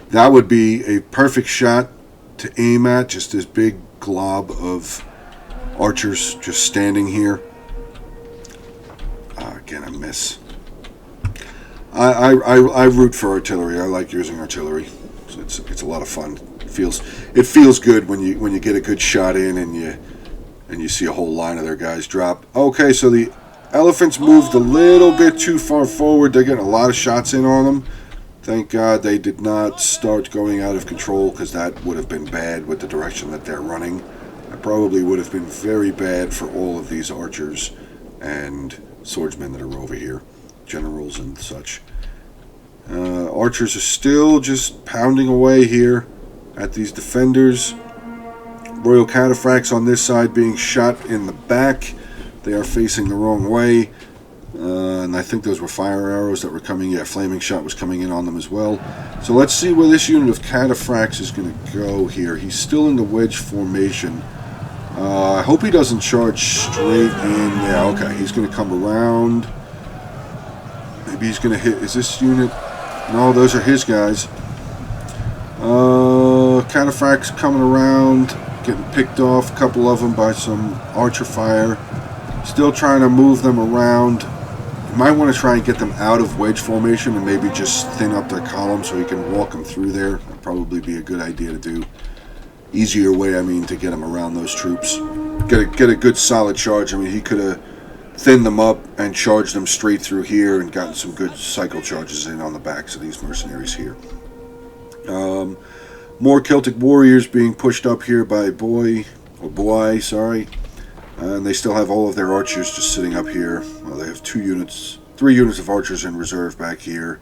That would be a perfect shot to aim at. Just this big glob of archers just standing here. Again, I miss. I root for artillery. I like using artillery. So it's a lot of fun. It feels good when you get a good shot in and you see a whole line of their guys drop. Okay, so the elephants moved a little bit too far forward. They're getting a lot of shots in on them. Thank God they did not start going out of control, because that would have been bad with the direction that they're running. That probably would have been very bad for all of these archers and swordsmen that are over here, generals and such. Archers are still just pounding away here at these defenders. Royal cataphracts on this side being shot in the back. They are facing the wrong way. And I think those were fire arrows that were coming. Yeah, flaming shot was coming in on them as well. So let's see where this unit of cataphracts is going to go here. He's still in the wedge formation. I hope he doesn't charge straight in. Yeah, okay. He's going to come around. Maybe he's going to hit. Is this unit? No, those are his guys. Cataphracts coming around, getting picked off, a couple of them by some archer fire. Still trying to move them around. You might want to try and get them out of wedge formation and maybe just thin up their column so you can walk them through there. That'd probably be a good idea to do. Easier way, I mean, to get them around those troops. Get a good solid charge. I mean, he could have thinned them up and charged them straight through here and gotten some good cycle charges in on the backs of these mercenaries here. More Celtic warriors being pushed up here by Boy, sorry. And they still have all of their archers just sitting up here. Well, they have 3 units of archers in reserve back here.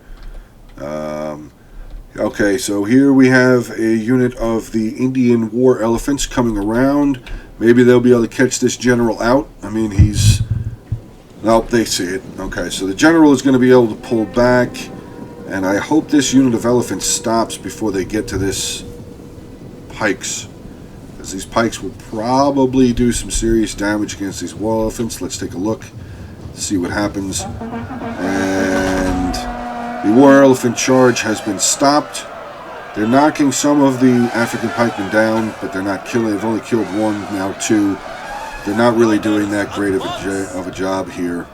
Okay, so here we have a unit of the Indian war elephants coming around. Maybe they'll be able to catch this general out. I mean, he's... Nope, they see it. Okay, so the general is going to be able to pull back. And I hope this unit of elephants stops before they get to this pikes. Because these pikes will probably do some serious damage against these war elephants. Let's take a look, see what happens. And the war elephant charge has been stopped. They're knocking some of the African pikemen down, but they're not killing. They've only killed 1, now 2. They're not really doing that great of a job here.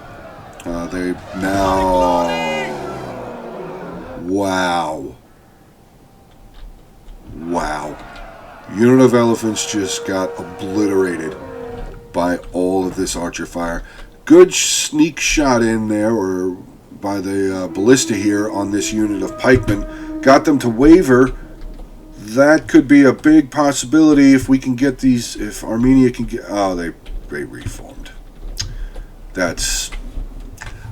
They now... Wow. Unit of elephants just got obliterated by all of this archer fire. Good sneak shot in there, or by the ballista here on this unit of pikemen. Got them to waver. That could be a big possibility if we can get these, if Armenia can get... Oh, they reformed.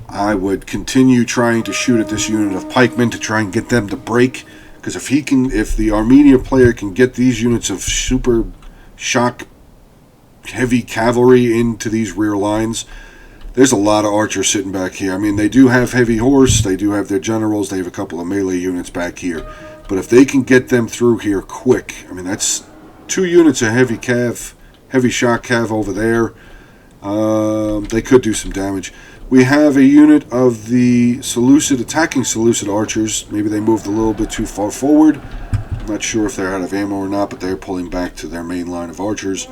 I would continue trying to shoot at this unit of pikemen to try and get them to break, because if the Armenia player can get these units of super shock heavy cavalry into these rear lines, there's a lot of archers sitting back here. I mean, they do have heavy horse, they do have their generals, they have a couple of melee units back here, but if they can get them through here quick, I mean, that's 2 units of heavy shock cav over there. They could do some damage. We have a unit of the attacking Seleucid archers. Maybe they moved a little bit too far forward. I'm not sure if they're out of ammo or not, but they're pulling back to their main line of archers.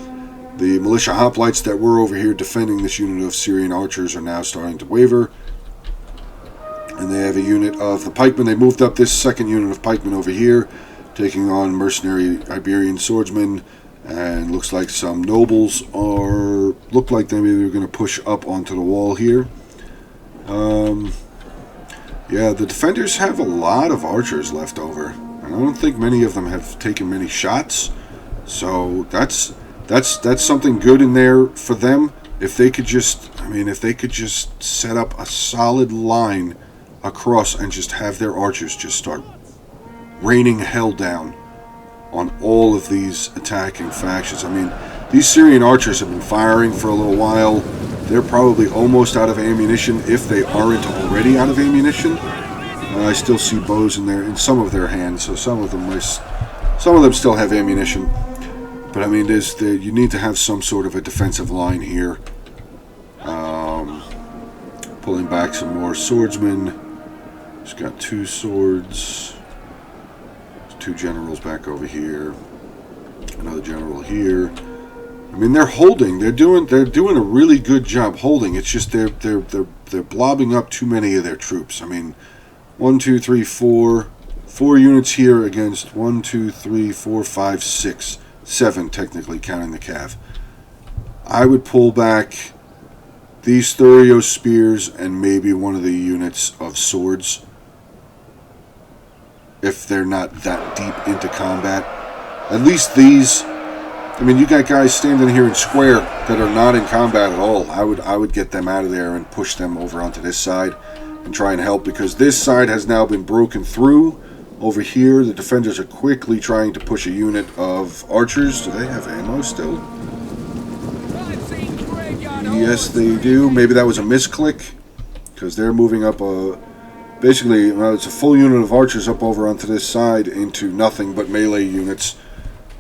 The militia hoplites that were over here defending this unit of Syrian archers are now starting to waver. And they have a unit of the pikemen. They moved up this second unit of pikemen over here, taking on mercenary Iberian swordsmen. And looks like some nobles look like they're going to push up onto the wall here. Yeah, the defenders have a lot of archers left over, and I don't think many of them have taken many shots. So that's something good in there for them. If they could just, set up a solid line across and just have their archers just start raining hell down on all of these attacking factions. I mean, these Syrian archers have been firing for a little while. They're probably almost out of ammunition, if they aren't already out of ammunition. I still see bows in some of their hands, so some of them still have ammunition. But I mean, you need to have some sort of a defensive line here. Pulling back some more swordsmen. He's got 2 swords. 2 generals back over here. Another general here. I mean, they're holding. They're doing a really good job holding. It's just they're blobbing up too many of their troops. I mean, 1, 2, 3, 4 units here against 1, 2, 3, 4, 5, 6, 7, technically counting the cav. I would pull back these Thurio spears and maybe one of the units of swords if they're not that deep into combat. At least these. I mean, you got guys standing here in square that are not in combat at all. I would get them out of there and push them over onto this side and try and help, because this side has now been broken through. Over here, the defenders are quickly trying to push a unit of archers. Do they have ammo still? Yes, they do. Maybe that was a misclick, because they're moving up basically, it's a full unit of archers up over onto this side into nothing but melee units.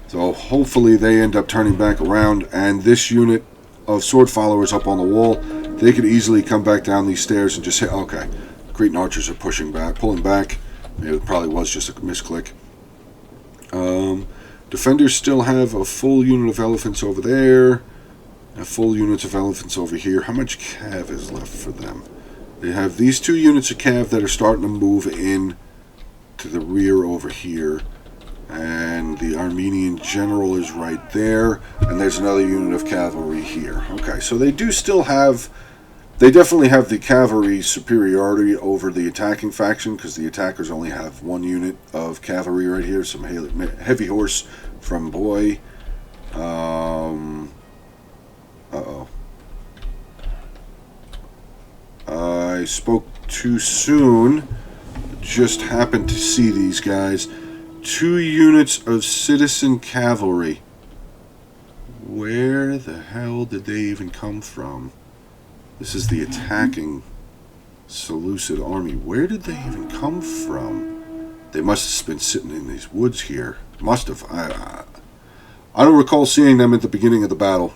So hopefully they end up turning back around, and this unit of sword followers up on the wall, they could easily come back down these stairs and just hit. Okay, Cretan archers are pulling back. It probably was just a misclick. Defenders still have a full unit of elephants over there, and full units of elephants over here. How much cav is left for them? They have these 2 units of cav that are starting to move in to the rear over here. And the Armenian general is right there, and there's another unit of cavalry here. Okay, so they do still have, they definitely have the cavalry superiority over the attacking faction, because the attackers only have 1 unit of cavalry right here, some heavy horse from Boy. I spoke too soon. Just happened to see these guys. 2 units of citizen cavalry. Where the hell did they even come from? This is the attacking Seleucid army. Where did they even come from? They must have been sitting in these woods here. Must have. I don't recall seeing them at the beginning of the battle.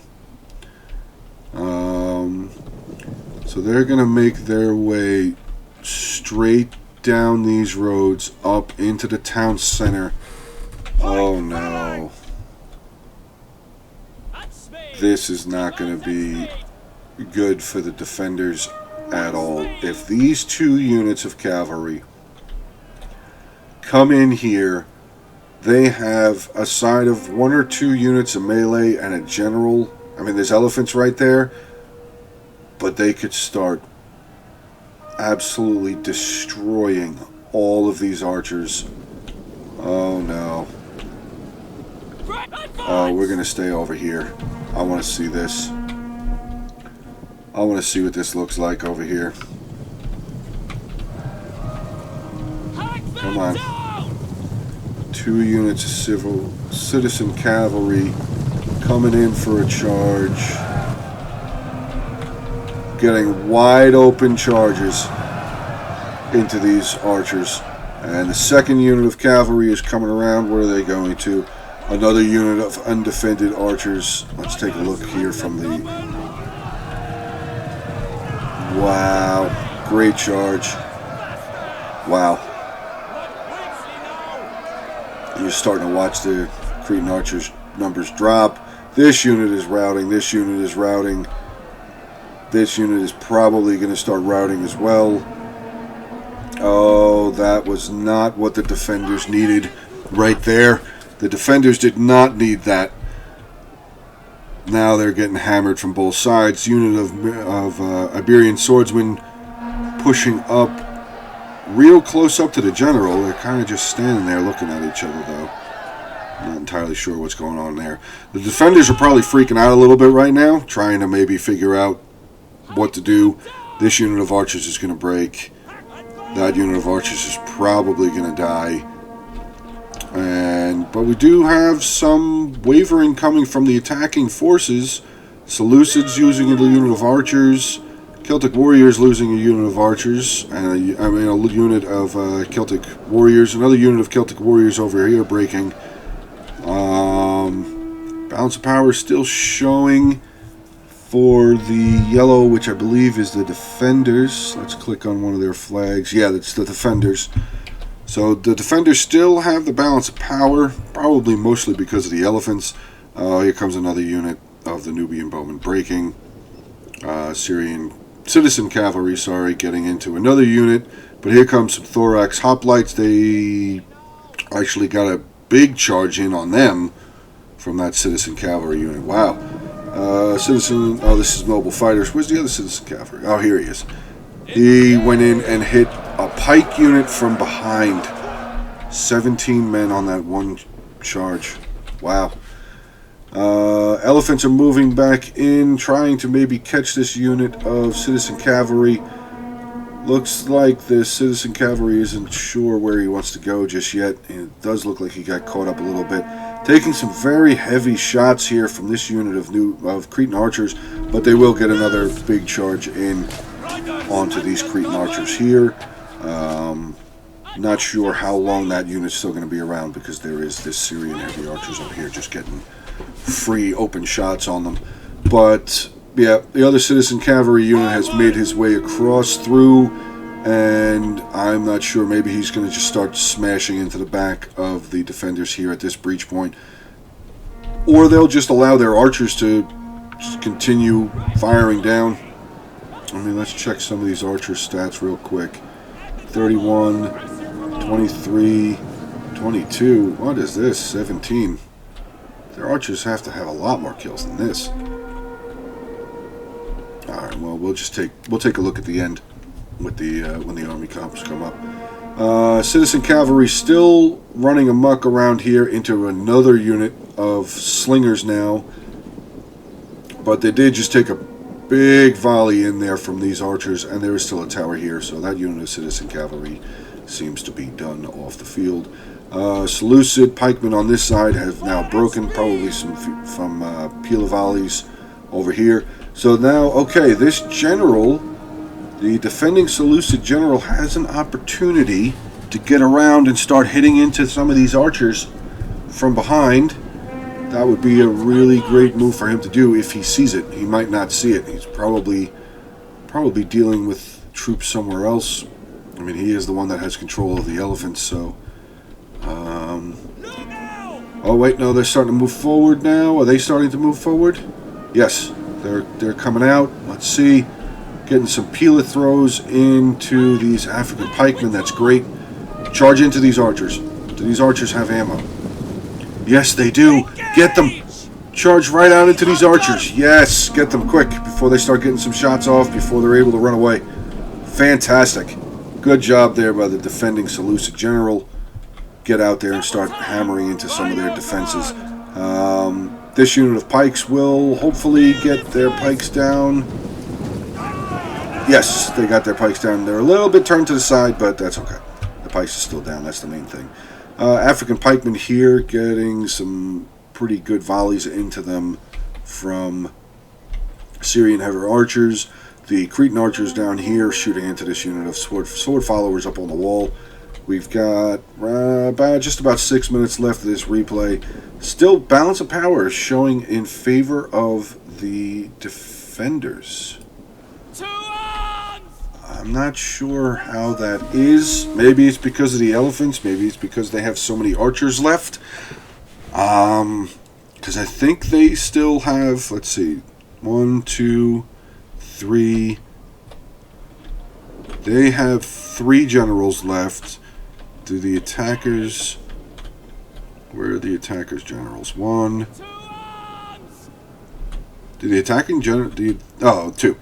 So they're going to make their way straight down these roads up into the town center. Oh no. This is not going to be good for the defenders at all. If these 2 units of cavalry come in here, they have a side of 1 or 2 units of melee and a general. I mean, there's elephants right there, but they could start absolutely destroying all of these archers. Oh no. Oh, we're gonna stay over here. I want to see this. I want to see what this looks like over here. Come on. 2 units of citizen cavalry coming in for a charge. Getting wide open charges into these archers. And the 2nd unit of cavalry is coming around. What are they going to? Another unit of undefended archers. Let's take a look here from the... Wow. Great charge. Wow. You're starting to watch the Cretan archers' numbers drop. This unit is routing. This unit is routing. This unit is probably going to start routing as well. Oh, that was not what the defenders needed right there. The defenders did not need that. Now they're getting hammered from both sides. Unit of Iberian swordsmen pushing up real close up to the general. They're kind of just standing there looking at each other, though. I'm not entirely sure what's going on there. The defenders are probably freaking out a little bit right now, trying to maybe figure out what to do. This unit of archers is going to break. That unit of archers is probably going to die. But we do have some wavering coming from the attacking forces. Seleucids using a unit of archers. Celtic warriors losing a unit of archers. And a unit of Celtic warriors. Another unit of Celtic warriors over here breaking. Balance of power still showing for the yellow, which I believe is the defenders. Let's click on one of their flags. Yeah, that's the defenders. So the defenders still have the balance of power, probably mostly because of the elephants. Here comes another unit of the Nubian bowmen breaking. Syrian citizen cavalry, getting into another unit. But here comes some thorax hoplites. They actually got a big charge in on them from that citizen cavalry unit. Wow. Citizen, oh, this is mobile fighters. Where's the other citizen cavalry? Oh, here he is. He went in and hit a pike unit from behind. 17 men on that one charge. Wow. Elephants are moving back in, trying to maybe catch this unit of citizen cavalry. Looks like the citizen cavalry isn't sure where he wants to go just yet. It does look like he got caught up a little bit. Taking some very heavy shots here from this unit of Cretan archers, but they will get another big charge in onto these Cretan archers here. Not sure how long that unit's still going to be around, because there is this Syrian heavy archers over here just getting free open shots on them. But yeah, the other citizen cavalry unit has made his way across through, and I'm not sure, maybe he's going to just start smashing into the back of the defenders here at this breach point, or they'll just allow their archers to just continue firing down. I mean, let's check some of these archer stats real quick. 31, 23, 22, what is this? 17. Their archers have to have a lot more kills than this. Alright, well, we'll take a look at the end with the when the army comps come up. Citizen cavalry still running amok around here into another unit of slingers now, but they did just take a big volley in there from these archers, and there is still a tower here, so that unit of citizen cavalry seems to be done off the field. Seleucid pikemen on this side have now broken, probably some from Pila volleys over here. So now, okay, this general, the defending Seleucid general, has an opportunity to get around and start hitting into some of these archers from behind. That would be a really great move for him to do if he sees it. He might not see it. He's probably dealing with troops somewhere else. I mean, he is the one that has control of the elephants, so... Oh, wait, no, they're starting to move forward now. Are they starting to move forward? Yes, they're coming out. Let's see. Getting some Pila throws into these African pikemen. That's great. Charge into these archers. Do these archers have ammo? Yes, they do. Get them. Charge right out into these archers. Yes, get them quick before they start getting some shots off, before they're able to run away. Fantastic. Good job there by the defending Seleucid general. Get out there and start hammering into some of their defenses. This unit of pikes will hopefully get their pikes down. Yes, they got their pikes down. They're a little bit turned to the side, but that's okay. The pikes are still down. That's the main thing. African pikemen here getting some pretty good volleys into them from Syrian heavy archers. The Cretan archers down here shooting into this unit of sword followers up on the wall. We've got just about 6 minutes left of this replay. Still, balance of power is showing in favor of the defenders. I'm not sure how that is. Maybe it's because of the elephants. Maybe it's because they have so many archers left. Because I think they still have, let's see, 1, 2, 3. They have 3 generals left. Do the attackers... Where are the attackers' generals? 1. Do the attacking general... Oh, 2.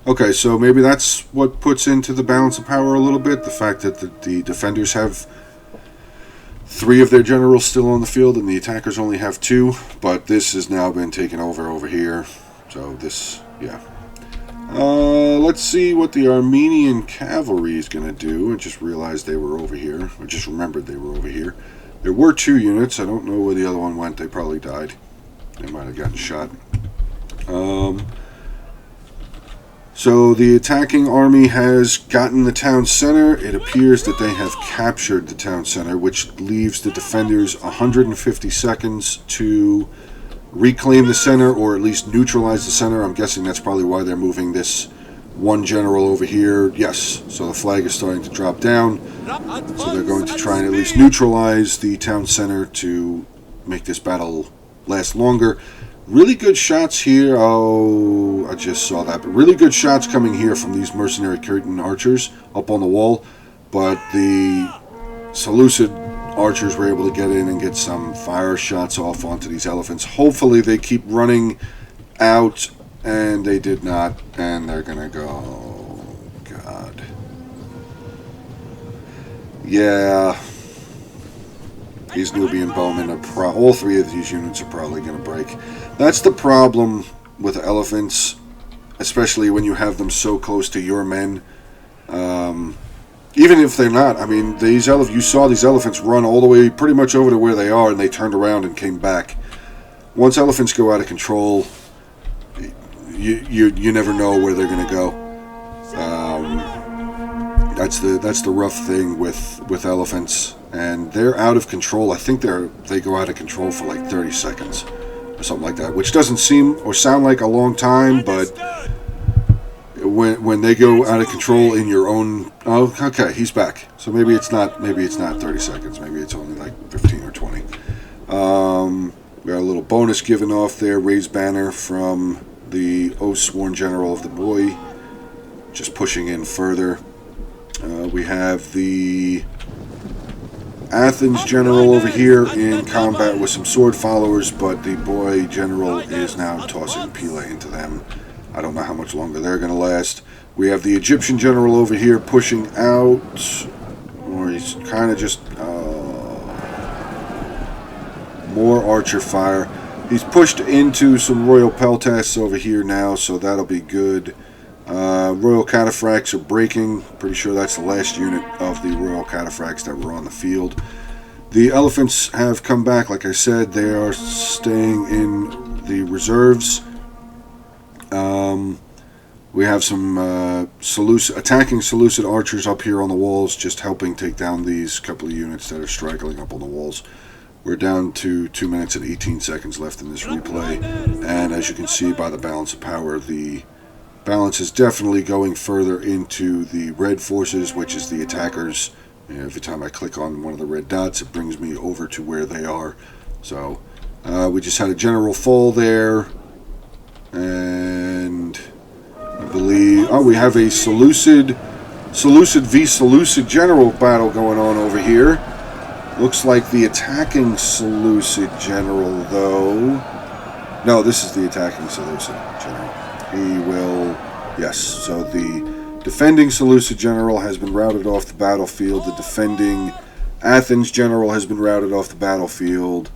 Okay, so maybe that's what puts into the balance of power a little bit. The fact that the defenders have 3 of their generals still on the field and the attackers only have 2. But this has now been taken over here. So this, yeah. Let's see what the Armenian cavalry is going to do. I just realized they were over here. I just remembered they were over here. There were 2 units. I don't know where the other one went. They probably died. They might have gotten shot. So the attacking army has gotten the town center. It appears that they have captured the town center, which leaves the defenders 150 seconds to reclaim the center, or at least neutralize the center. I'm guessing that's probably why they're moving this one general over here. Yes, so the flag is starting to drop down. So they're going to try and at least neutralize the town center to make this battle last longer. Really good shots here. Oh, I just saw that. But really good shots coming here from these mercenary curtain archers up on the wall. But the Seleucid archers were able to get in and get some fire shots off onto these elephants. Hopefully they keep running out, and they did not. And they're going to go... Oh, God. Yeah. These Nubian bowmen, all three of these units are probably going to break. That's the problem with elephants, especially when you have them so close to your men. Even if they're not, I mean, you saw these elephants run all the way pretty much over to where they are, and they turned around and came back. Once elephants go out of control, you never know where they're going to go. That's the rough thing with elephants, and they're out of control. I think they go out of control for like 30 seconds or something like that, which doesn't seem or sound like a long time, but when they go out of control in your own... Oh, okay, he's back. So maybe it's not 30 seconds. Maybe it's only like 15 or 20. We got a little bonus given off there. Raised banner from the oath-sworn general of the boy. Just pushing in further. We have the Athens general over here in combat with some sword followers, but the boy general is now tossing Pila into them. I don't know how much longer they're going to last. We have the Egyptian general over here pushing out, or he's kind of just more archer fire. He's pushed into some royal peltasts over here now, so that'll be good. Royal cataphracts are breaking. Pretty sure that's the last unit of the royal cataphracts that were on the field. The elephants have come back. Like I said, they are staying in the reserves. We have some attacking Seleucid archers up here on the walls, just helping take down these couple of units that are straggling up on the walls. We're down to 2 minutes and 18 seconds left in this replay, and as you can see by the balance of power, the balance is definitely going further into the red forces, which is the attackers. And every time I click on one of the red dots, it brings me over to where they are. So we just had a general fall there, and I believe we have a Seleucid v Seleucid general battle going on over here. Looks like the attacking Seleucid general, though. No, this is the attacking Seleucid general. He will... Yes, so the defending Seleucid general has been routed off the battlefield. The defending Athens general has been routed off the battlefield.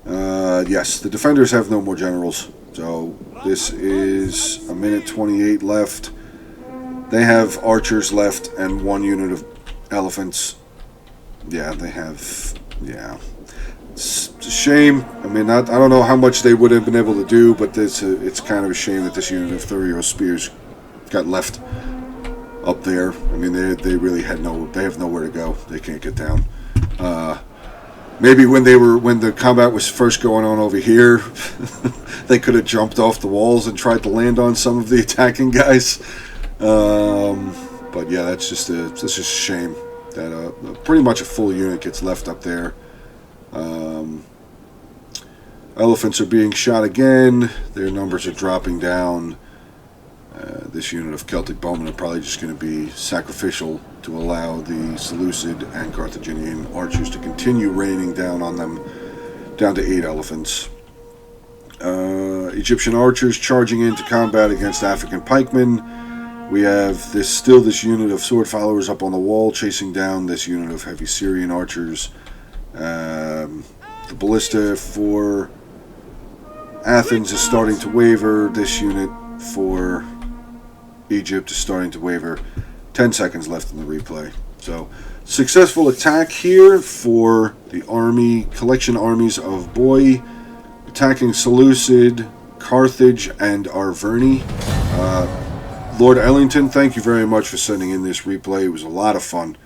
Yes, the defenders have no more generals. So this is a minute 28 left. They have archers left and one unit of elephants. Yeah, they have... Yeah. It's a shame. I mean, I don't know how much they would have been able to do, but it's kind of a shame that this unit of Thurio spears got left up there. I mean, they really had they have nowhere to go. They can't get down. Maybe when the combat was first going on over here, they could have jumped off the walls and tried to land on some of the attacking guys. But yeah, that's just a shame that pretty much a full unit gets left up there. Elephants are being shot again. Their numbers are dropping down. This unit of Celtic bowmen are probably just going to be sacrificial to allow the Seleucid and Carthaginian archers to continue raining down on them, down to 8 elephants. Egyptian archers charging into combat against African pikemen. We have this unit of sword followers up on the wall chasing down this unit of heavy Syrian archers. The ballista for Athens is starting to waver. This unit for Egypt is starting to waver. 10 seconds left in the replay. So, successful attack here for the collection armies of Boy, attacking Seleucid, Carthage, and Arverni. Lord Ellington, thank you very much for sending in this replay. It was a lot of fun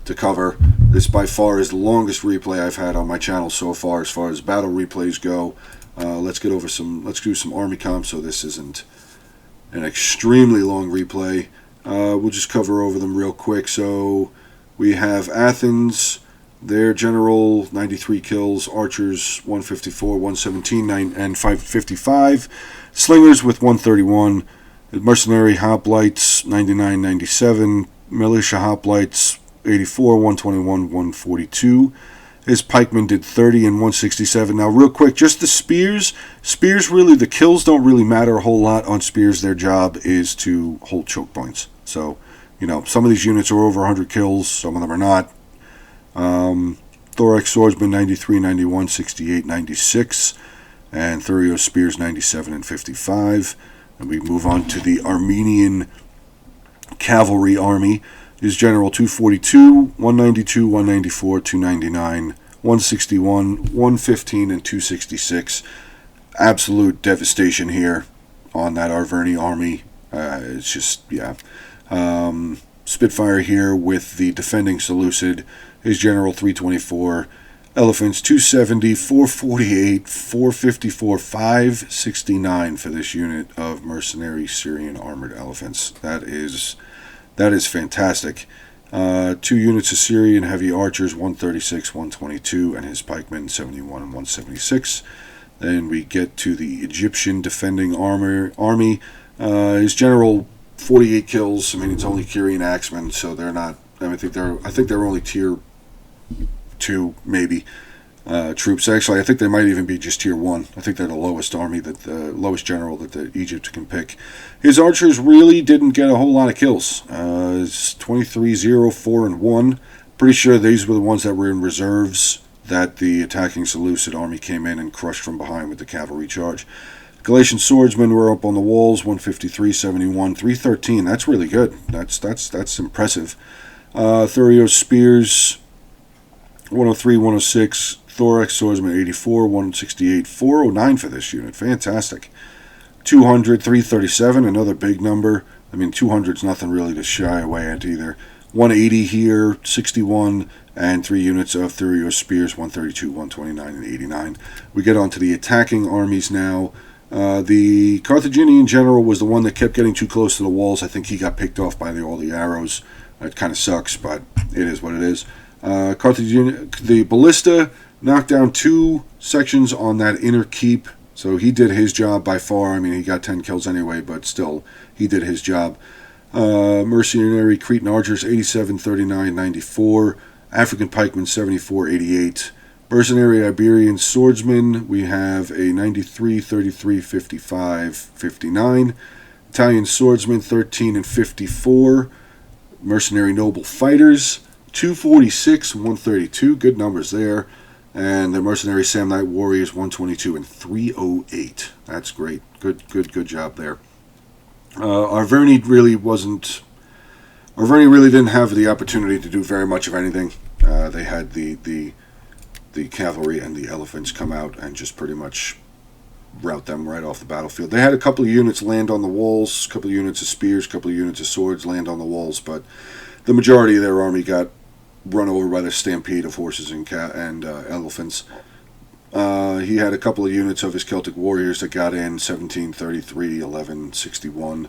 to cover. This by far is the longest replay I've had on my channel so far as battle replays go. Let's do some army comps so this isn't an extremely long replay. We'll just cover over them real quick. So we have Athens Their general, 93 kills. Archers, 154, 117, and 555. Slingers with 131. Mercenary hoplites, 99, 97. Militia hoplites, 84, 121, 142. His pikemen did 30 and 167. Now, real quick, just the spears. Spears, really, the kills don't really matter a whole lot on spears. Their job is to hold choke points. So, some of these units are over 100 kills. Some of them are not. Thorax swordsman, 93, 91, 68, 96. And Thurios spears, 97 and 55. And we move on to the Armenian cavalry army. His general, 242, 192, 194, 299, 161, 115, and 266. Absolute devastation here on that Arverni army. It's just, yeah. Spitfire here with the defending Seleucid. His general, 324. Elephants, 270, 448, 454, 569 for this unit of mercenary Syrian armored elephants. That is fantastic. 2 units of Syrian heavy archers, 136, 122, and his pikemen, 71 and 176. Then we get to the Egyptian defending army. His general, 48 kills. I mean, it's only Kyrian axemen, so they're not. I think they're only tier 2, maybe. Troops. Actually, I think they might even be just tier 1. I think they're the lowest army, the lowest general that Egypt can pick. His archers really didn't get a whole lot of kills. It's 23, 0, 4, and 1. Pretty sure these were the ones that were in reserves that the attacking Seleucid army came in and crushed from behind with the cavalry charge. Galatian swordsmen were up on the walls, 153, 71, 313. That's really good. That's impressive. Thurios spears, 103, 106. Thorax swordsman, 84, 168, 409 for this unit. Fantastic. 200, 337, another big number. I mean, 200 is nothing really to shy away at either. 180 here, 61, and 3 units of Thurios spears, 132, 129, and 89. We get on to the attacking armies now. The Carthaginian general was the one that kept getting too close to the walls. I think he got picked off by all the arrows. It kind of sucks, but it is what it is. The ballista knocked down 2 sections on that inner keep, so he did his job by far. I mean, he got 10 kills anyway, but still, he did his job. Mercenary Cretan archers, 87, 39, 94. African pikemen, 74, 88. Mercenary Iberian swordsmen, we have a 93, 33, 55, 59. Italian swordsmen, 13 and 54. Mercenary noble fighters, 246, 132. Good numbers there. And the mercenary Samnite warriors, 122 and 308. That's great. Good job there. Arverni really didn't have the opportunity to do very much of anything. They had the cavalry and the elephants come out and just pretty much rout them right off the battlefield. They had a couple of units land on the walls, a couple of units of spears, a couple of units of swords land on the walls, but the majority of their army got run over by the stampede of horses and elephants. He had a couple of units of his Celtic warriors that got in, 17, 33, 11, 61.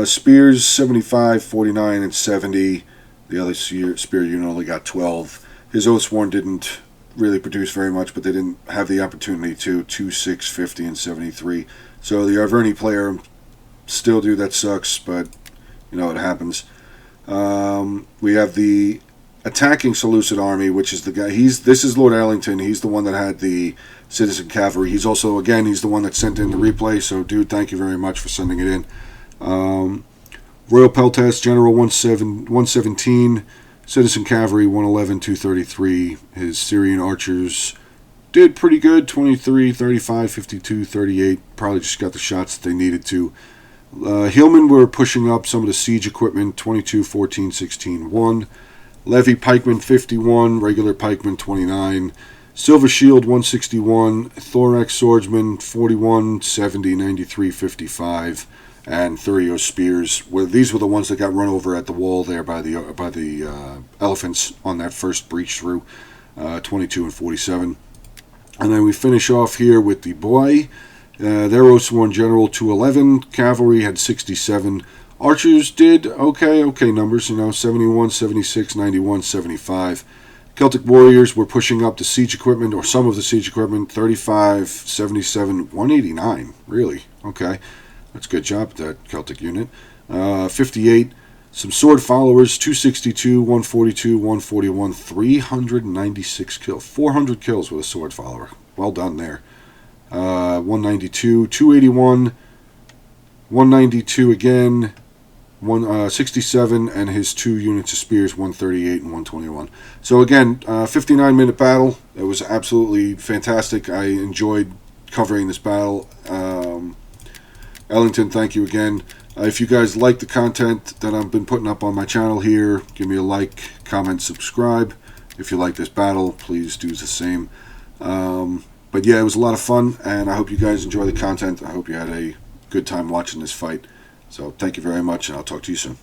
Spears, 75, 49, and 70. The other spear unit only got 12. His Oathsworn didn't really produce very much, but they didn't have the opportunity to. 2, 6, 50, and 73. So the Arverni player, still dude, that sucks, but it happens. We have the attacking Seleucid army, which is the guy. This is Lord Ellington. He's the one that had the citizen cavalry. He's also, again, he's the one that sent in the replay. So, dude, thank you very much for sending it in. Royal Peltas, General 117, Citizen Cavalry 111, 233. His Syrian archers did pretty good, 23, 35, 52, 38. Probably just got the shots that they needed to. Hillmen were pushing up some of the siege equipment, 22, 14, 16, 1. Levy pikemen 51, regular pikemen 29. Silver Shield 161, Thorax swordsman 41, 70, 93, 55. And Thurios spears. These were the ones that got run over at the wall there by the elephants on that first breach through, 22 and 47. And then we finish off here with the boy. Their Oathsworn General 211. Cavalry had 67. Archers did okay numbers, 71, 76, 91, 75. Celtic Warriors were pushing up the siege equipment, or some of the siege equipment, 35, 77, 189. Really? Okay. That's a good job, that Celtic unit. 58, some sword followers, 262, 142, 141, 396 kills. 400 kills with a sword follower. Well done there. 192, 281, 192 again, 167, and his 2 units of spears, 138 and 121. So again, 59-minute battle. It was absolutely fantastic. I enjoyed covering this battle. Ellington, thank you again. If you guys like the content that I've been putting up on my channel here, give me a like, comment, subscribe. If you like this battle, please do the same. But yeah, it was a lot of fun, and I hope you guys enjoy the content. I hope you had a good time watching this fight. So thank you very much, and I'll talk to you soon.